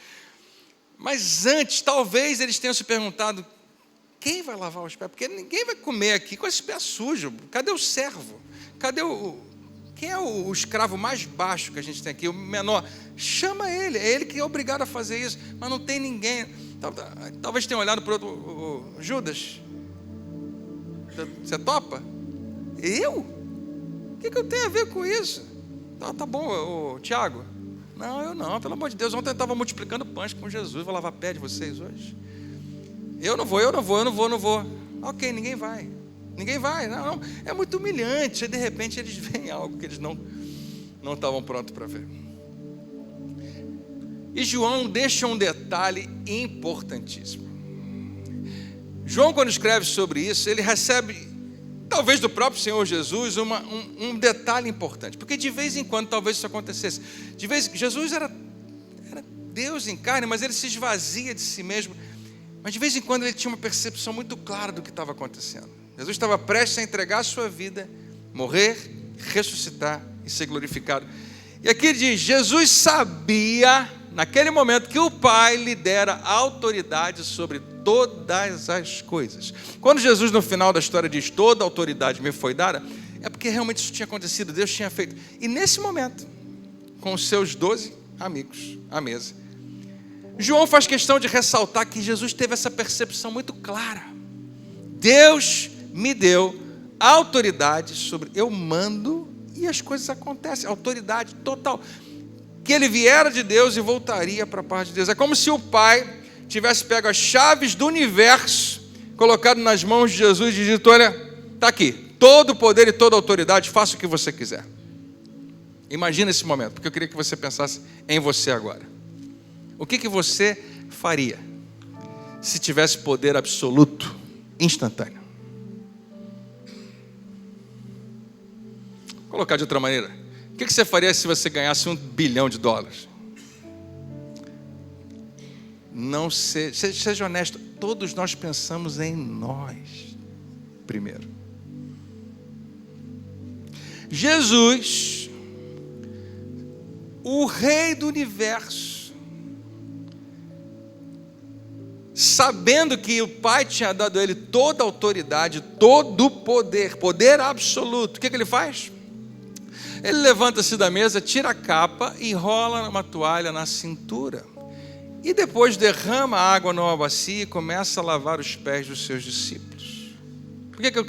Mas antes, talvez eles tenham se perguntado, quem vai lavar os pés? Porque ninguém vai comer aqui com esses pés sujos. Cadê o servo? Cadê quem é o escravo mais baixo que a gente tem aqui? O menor. Chama ele. É ele que é obrigado a fazer isso. Mas não tem ninguém. Talvez tenham olhado para o outro. Judas, você topa? Eu? O que eu tenho a ver com isso? Tá bom, Tiago. Não, eu não, pelo amor de Deus. Ontem eu estava multiplicando pães com Jesus. Vou lavar pé de vocês hoje. Eu não vou. Ok, ninguém vai. Ninguém vai. Não. É muito humilhante. E de repente eles veem algo que eles não estavam prontos para ver. E João deixa um detalhe importantíssimo. João, quando escreve sobre isso, ele recebe, talvez do próprio Senhor Jesus, um detalhe importante. Porque de vez em quando talvez isso acontecesse. Jesus era Deus em carne, mas ele se esvazia de si mesmo. Mas de vez em quando ele tinha uma percepção muito clara do que estava acontecendo. Jesus estava prestes a entregar a sua vida, morrer, ressuscitar e ser glorificado. E aqui diz, Jesus sabia, naquele momento, que o Pai lhe dera autoridade sobre todas as coisas. Quando Jesus, no final da história, diz, toda a autoridade me foi dada, é porque realmente isso tinha acontecido, Deus tinha feito. E nesse momento, com os seus 12 amigos à mesa, João faz questão de ressaltar que Jesus teve essa percepção muito clara. Deus me deu autoridade sobre, eu mando e as coisas acontecem, autoridade total. Que ele viera de Deus e voltaria para a parte de Deus. É como se o Pai tivesse pego as chaves do universo, colocado nas mãos de Jesus e dito, olha, está aqui, todo o poder e toda a autoridade, faça o que você quiser. Imagina esse momento, porque eu queria que você pensasse em você agora. O que você faria se tivesse poder absoluto, instantâneo? Vou colocar de outra maneira. O que você faria se você ganhasse $1 bilhão? Não seja honesto. Todos nós pensamos em nós primeiro. Jesus, o Rei do Universo, sabendo que o Pai tinha dado a ele toda a autoridade, todo o poder, poder absoluto, o que ele faz? Ele levanta-se da mesa, tira a capa, enrola uma toalha na cintura e depois derrama água numa bacia e começa a lavar os pés dos seus discípulos. Por que eu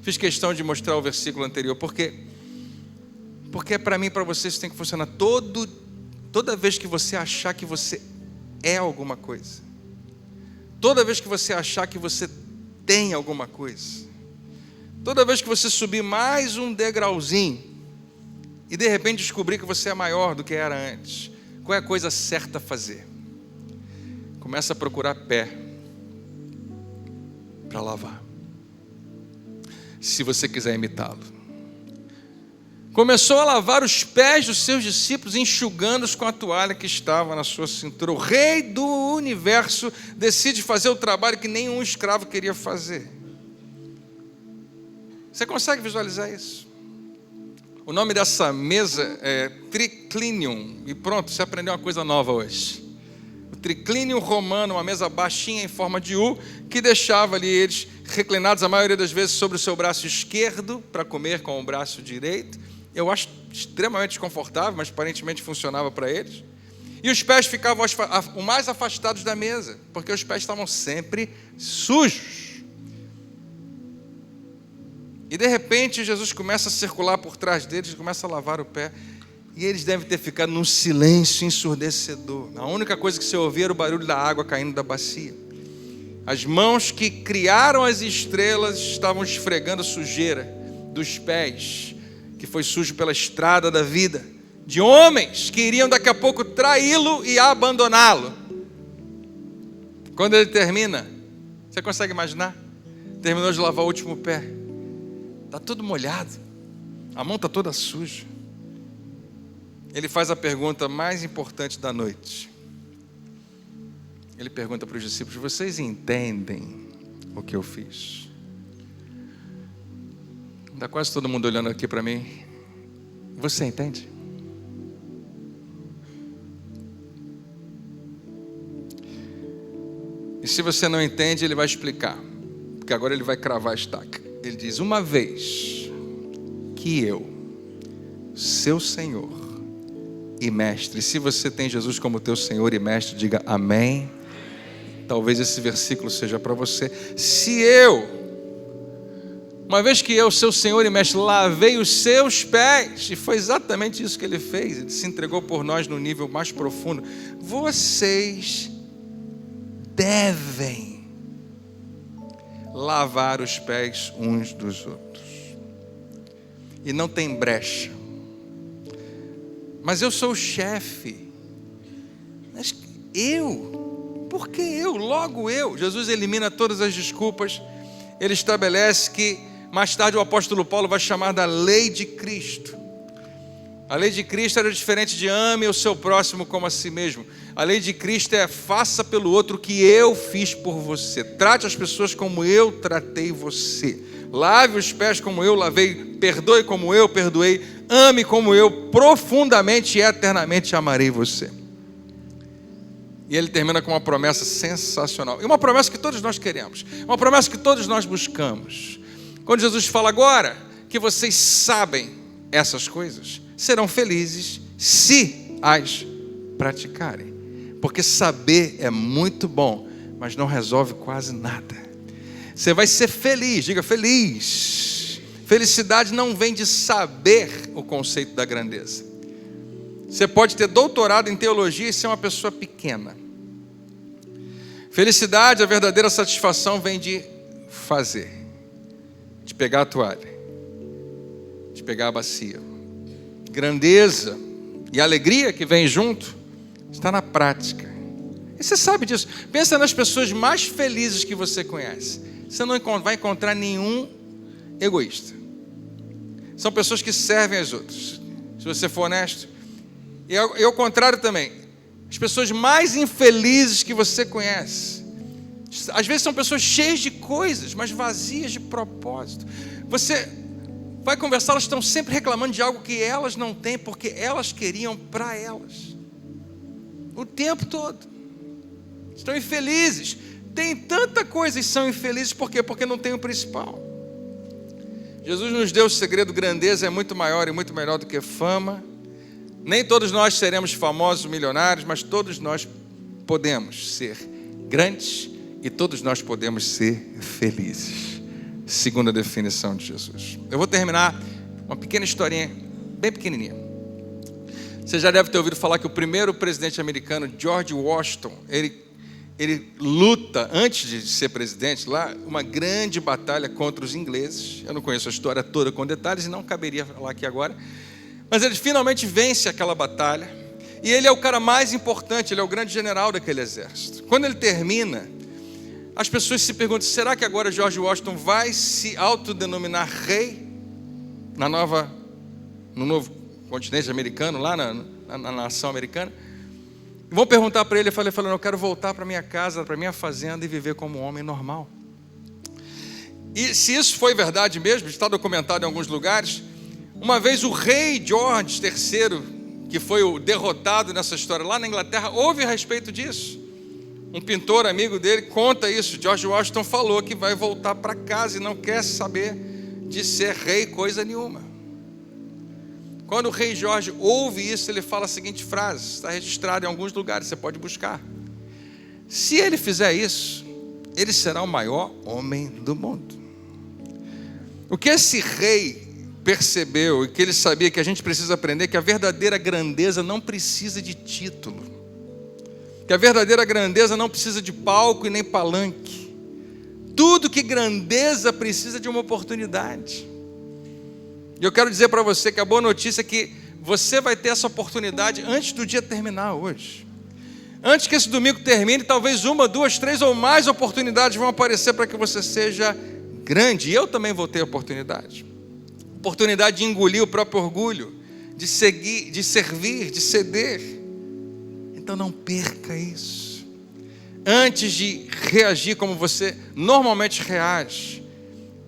fiz questão de mostrar o versículo anterior? Porque para mim e para você isso tem que funcionar toda vez que você achar que você é alguma coisa, toda vez que você achar que você tem alguma coisa, toda vez que você subir mais um degrauzinho e de repente descobrir que você é maior do que era antes, qual é a coisa certa a fazer? Começa a procurar pé para lavar, se você quiser imitá-lo. Começou a lavar os pés dos seus discípulos, enxugando-os com a toalha que estava na sua cintura. O Rei do Universo decide fazer o trabalho que nenhum escravo queria fazer. Você consegue visualizar isso? O nome dessa mesa é triclinium. E pronto, você aprendeu uma coisa nova hoje. O triclinium romano, uma mesa baixinha em forma de U, que deixava ali eles reclinados a maioria das vezes sobre o seu braço esquerdo, para comer com o braço direito. Eu acho extremamente desconfortável, mas aparentemente funcionava para eles. E os pés ficavam o mais afastados da mesa, porque os pés estavam sempre sujos. E de repente Jesus começa a circular por trás deles, começa a lavar o pé. E eles devem ter ficado num silêncio ensurdecedor. A única coisa que se ouvia era o barulho da água caindo da bacia. As mãos que criaram as estrelas estavam esfregando a sujeira dos pés, que foi sujo pela estrada da vida, de homens que iriam daqui a pouco traí-lo e abandoná-lo. Quando ele termina, você consegue imaginar? Terminou de lavar o último pé. Está tudo molhado, a mão está toda suja. Ele faz a pergunta mais importante da noite. Ele pergunta para os discípulos, vocês entendem o que eu fiz? Está quase todo mundo olhando aqui para mim. Você entende? E se você não entende, ele vai explicar, porque agora ele vai cravar a estaca. Ele diz, uma vez que eu, seu Senhor e Mestre, se você tem Jesus como teu Senhor e Mestre, diga amém. Talvez esse versículo seja para você. Se eu, uma vez que eu, seu Senhor e Mestre, lavei os seus pés, e foi exatamente isso que ele fez, ele se entregou por nós no nível mais profundo, vocês devem lavar os pés uns dos outros. E não tem brecha. Mas eu sou o chefe. Mas eu? Por que eu? Logo eu. Jesus elimina todas as desculpas. Ele estabelece que mais tarde o apóstolo Paulo vai chamar da lei de Cristo. A lei de Cristo era diferente de ame o seu próximo como a si mesmo. A lei de Cristo é faça pelo outro o que eu fiz por você. Trate as pessoas como eu tratei você. Lave os pés como eu lavei. Perdoe como eu perdoei. Ame como eu profundamente e eternamente amarei você. E ele termina com uma promessa sensacional. E uma promessa que todos nós queremos. Uma promessa que todos nós buscamos. Quando Jesus fala agora que vocês sabem essas coisas, serão felizes se as praticarem. Porque saber é muito bom, mas não resolve quase nada. Você vai ser feliz, diga feliz. Felicidade não vem de saber o conceito da grandeza. Você pode ter doutorado em teologia e ser uma pessoa pequena. Felicidade, a verdadeira satisfação vem de fazer. De pegar a toalha. De pegar a bacia. Grandeza e alegria que vem junto está na prática. E você sabe disso. Pensa nas pessoas mais felizes que você conhece. Você não vai encontrar nenhum egoísta. São pessoas que servem aos outros. Se você for honesto. E ao contrário também. As pessoas mais infelizes que você conhece. Às vezes são pessoas cheias de coisas, mas vazias de propósito. Você vai conversar, elas estão sempre reclamando de algo que elas não têm, porque elas queriam para elas. O tempo todo. Estão infelizes. Tem tanta coisa e são infelizes, por quê? Porque não tem o principal. Jesus nos deu o segredo, grandeza é muito maior e muito melhor do que fama. Nem todos nós seremos famosos, milionários, mas todos nós podemos ser grandes e todos nós podemos ser felizes. Segunda definição de Jesus. Eu vou terminar uma pequena historinha, bem pequenininha. Você já deve ter ouvido falar que o primeiro presidente americano, George Washington, ele luta, antes de ser presidente lá, uma grande batalha contra os ingleses. Eu não conheço a história toda com detalhes e não caberia falar aqui agora. Mas ele finalmente vence aquela batalha. E ele é o cara mais importante, ele é o grande general daquele exército. Quando ele termina, as pessoas se perguntam, será que agora George Washington vai se autodenominar rei no novo continente americano, lá na nação americana? E vão perguntar para ele, ele falou, eu quero voltar para minha casa, para minha fazenda e viver como um homem normal. E se isso foi verdade mesmo, está documentado em alguns lugares, uma vez o rei George III, que foi o derrotado nessa história lá na Inglaterra, ouve a respeito disso. Um pintor amigo dele conta isso. George Washington falou que vai voltar para casa e não quer saber de ser rei coisa nenhuma. Quando o rei Jorge ouve isso, ele fala a seguinte frase, está registrado em alguns lugares, você pode buscar. Se ele fizer isso, ele será o maior homem do mundo. O que esse rei percebeu e que ele sabia que a gente precisa aprender, que a verdadeira grandeza não precisa de título, que a verdadeira grandeza não precisa de palco e nem palanque. Tudo que grandeza precisa de uma oportunidade. E eu quero dizer para você que a boa notícia é que você vai ter essa oportunidade antes do dia terminar hoje. Antes que esse domingo termine, talvez 1, 2, 3 ou mais oportunidades vão aparecer para que você seja grande. E eu também vou ter oportunidade. Oportunidade de engolir o próprio orgulho, de seguir, de servir, de ceder. Então não perca isso. Antes de reagir como você normalmente reage,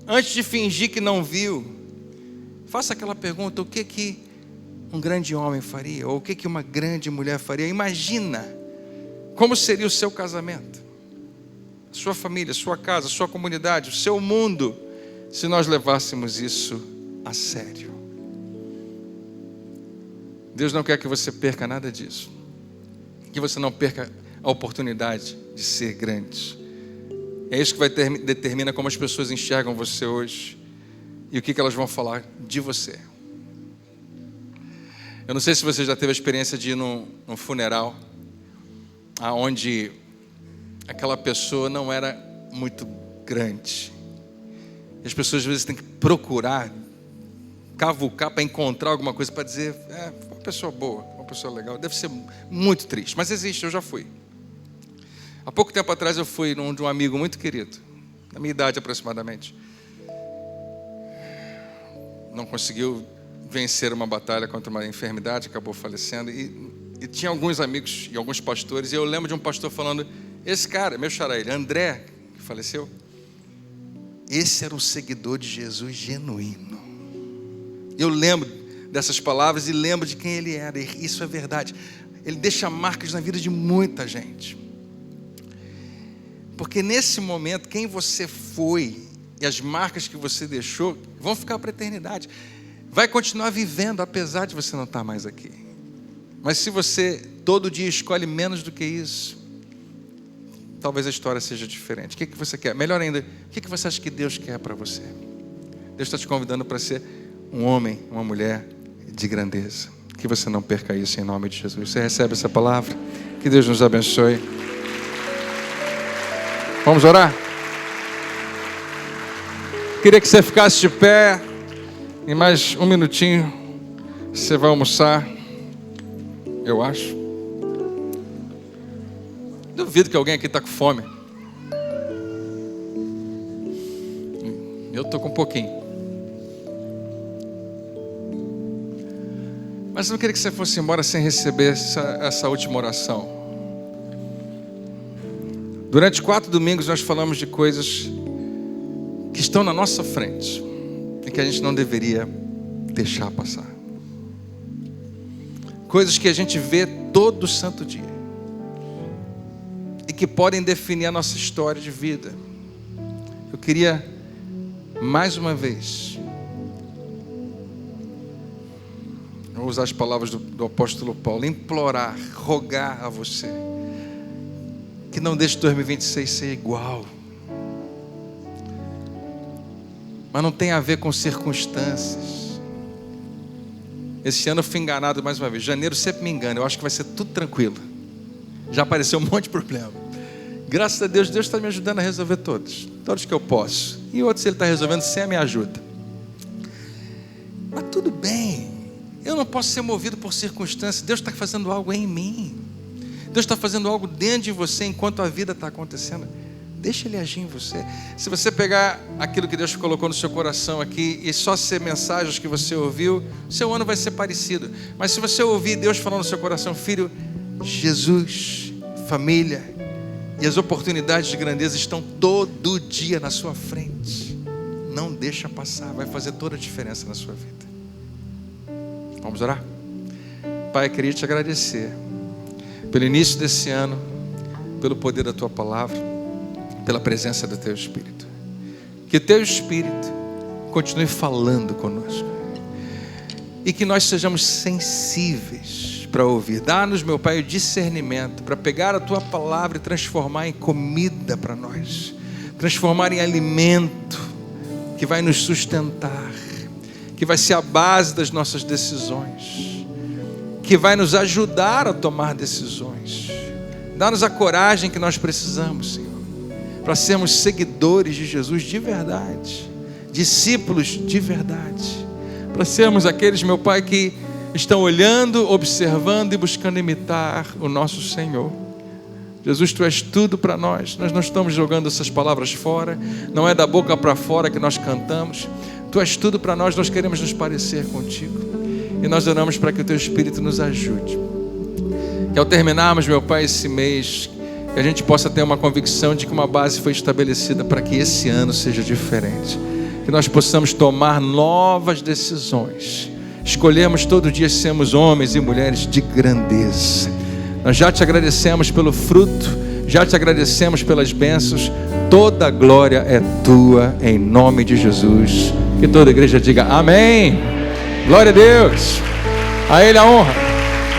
antes de fingir que não viu, faça aquela pergunta, o que um grande homem faria? Ou o que uma grande mulher faria? Imagina como seria o seu casamento, sua família, sua casa, sua comunidade, o seu mundo, se nós levássemos isso a sério. Deus não quer que você perca nada disso. Que você não perca a oportunidade de ser grande. É isso que vai determina como as pessoas enxergam você hoje e o que elas vão falar de você. Eu não sei se você já teve a experiência de ir num funeral onde aquela pessoa não era muito grande. E as pessoas às vezes têm que procurar, cavucar para encontrar alguma coisa para dizer, uma pessoa boa, uma pessoa legal. Deve ser muito triste, mas existe, eu já fui. Há pouco tempo atrás eu fui de um amigo muito querido, da minha idade aproximadamente. Não conseguiu vencer uma batalha contra uma enfermidade, acabou falecendo. E tinha alguns amigos e alguns pastores, e eu lembro de um pastor falando, esse cara, meu xará, ele, André, que faleceu, esse era um seguidor de Jesus genuíno. Eu lembro dessas palavras e lembro de quem ele era, e isso é verdade. Ele deixa marcas na vida de muita gente. Porque nesse momento, quem você foi e as marcas que você deixou vão ficar para a eternidade. Vai continuar vivendo, apesar de você não estar mais aqui. Mas se você todo dia escolhe menos do que isso, talvez a história seja diferente. O que você quer? Melhor ainda, o que você acha que Deus quer para você? Deus está te convidando para ser um homem, uma mulher de grandeza. Que você não perca isso em nome de Jesus. Você recebe essa palavra? Que Deus nos abençoe. Vamos orar? Queria que você ficasse de pé. Em mais um minutinho você vai almoçar, eu acho. Duvido que alguém aqui está com fome. Eu estou com um pouquinho. Mas eu não queria que você fosse embora sem receber essa última oração. Durante 4 domingos nós falamos de coisas que estão na nossa frente e que a gente não deveria deixar passar. Coisas que a gente vê todo santo dia e que podem definir a nossa história de vida. Eu queria, mais uma vez, eu vou usar as palavras do apóstolo Paulo, implorar, rogar a você que não deixe 2026 ser igual. Mas não tem a ver com circunstâncias. Esse ano eu fui enganado mais uma vez. Janeiro sempre me engana. Eu acho que vai ser tudo tranquilo. Já apareceu um monte de problema. Graças a Deus, Deus está me ajudando a resolver todos que eu posso. E outros Ele está resolvendo sem a minha ajuda. Mas tudo bem. Eu não posso ser movido por circunstâncias. Deus está fazendo algo em mim. Deus está fazendo algo dentro de você enquanto a vida está acontecendo. Deixa Ele agir em você. Se você pegar aquilo que Deus colocou no seu coração aqui e só ser mensagens que você ouviu, seu ano vai ser parecido. Mas se você ouvir Deus falando no seu coração, filho, Jesus, família e as oportunidades de grandeza estão todo dia na sua frente. Não deixa passar, vai fazer toda a diferença na sua vida. Vamos orar? Pai, eu queria te agradecer pelo início desse ano, pelo poder da Tua palavra, pela presença do Teu Espírito. Que o Teu Espírito continue falando conosco e que nós sejamos sensíveis para ouvir. Dá-nos, meu Pai, o discernimento para pegar a Tua palavra e transformar em comida para nós, transformar em alimento que vai nos sustentar, que vai ser a base das nossas decisões, que vai nos ajudar a tomar decisões. Dá-nos a coragem que nós precisamos, Senhor, para sermos seguidores de Jesus de verdade, discípulos de verdade, para sermos aqueles, meu Pai, que estão olhando, observando e buscando imitar o nosso Senhor. Jesus, Tu és tudo para nós. Nós não estamos jogando essas palavras fora, não é da boca para fora que nós cantamos. Tu és tudo para nós, nós queremos nos parecer contigo. E nós oramos para que o Teu Espírito nos ajude. Que ao terminarmos, meu Pai, esse mês, que a gente possa ter uma convicção de que uma base foi estabelecida para que esse ano seja diferente. Que nós possamos tomar novas decisões. Escolhemos todo dia sermos homens e mulheres de grandeza. Nós já Te agradecemos pelo fruto, já Te agradecemos pelas bênçãos. Toda a glória é Tua, em nome de Jesus. Que toda a igreja diga amém. Glória a Deus. A Ele a honra.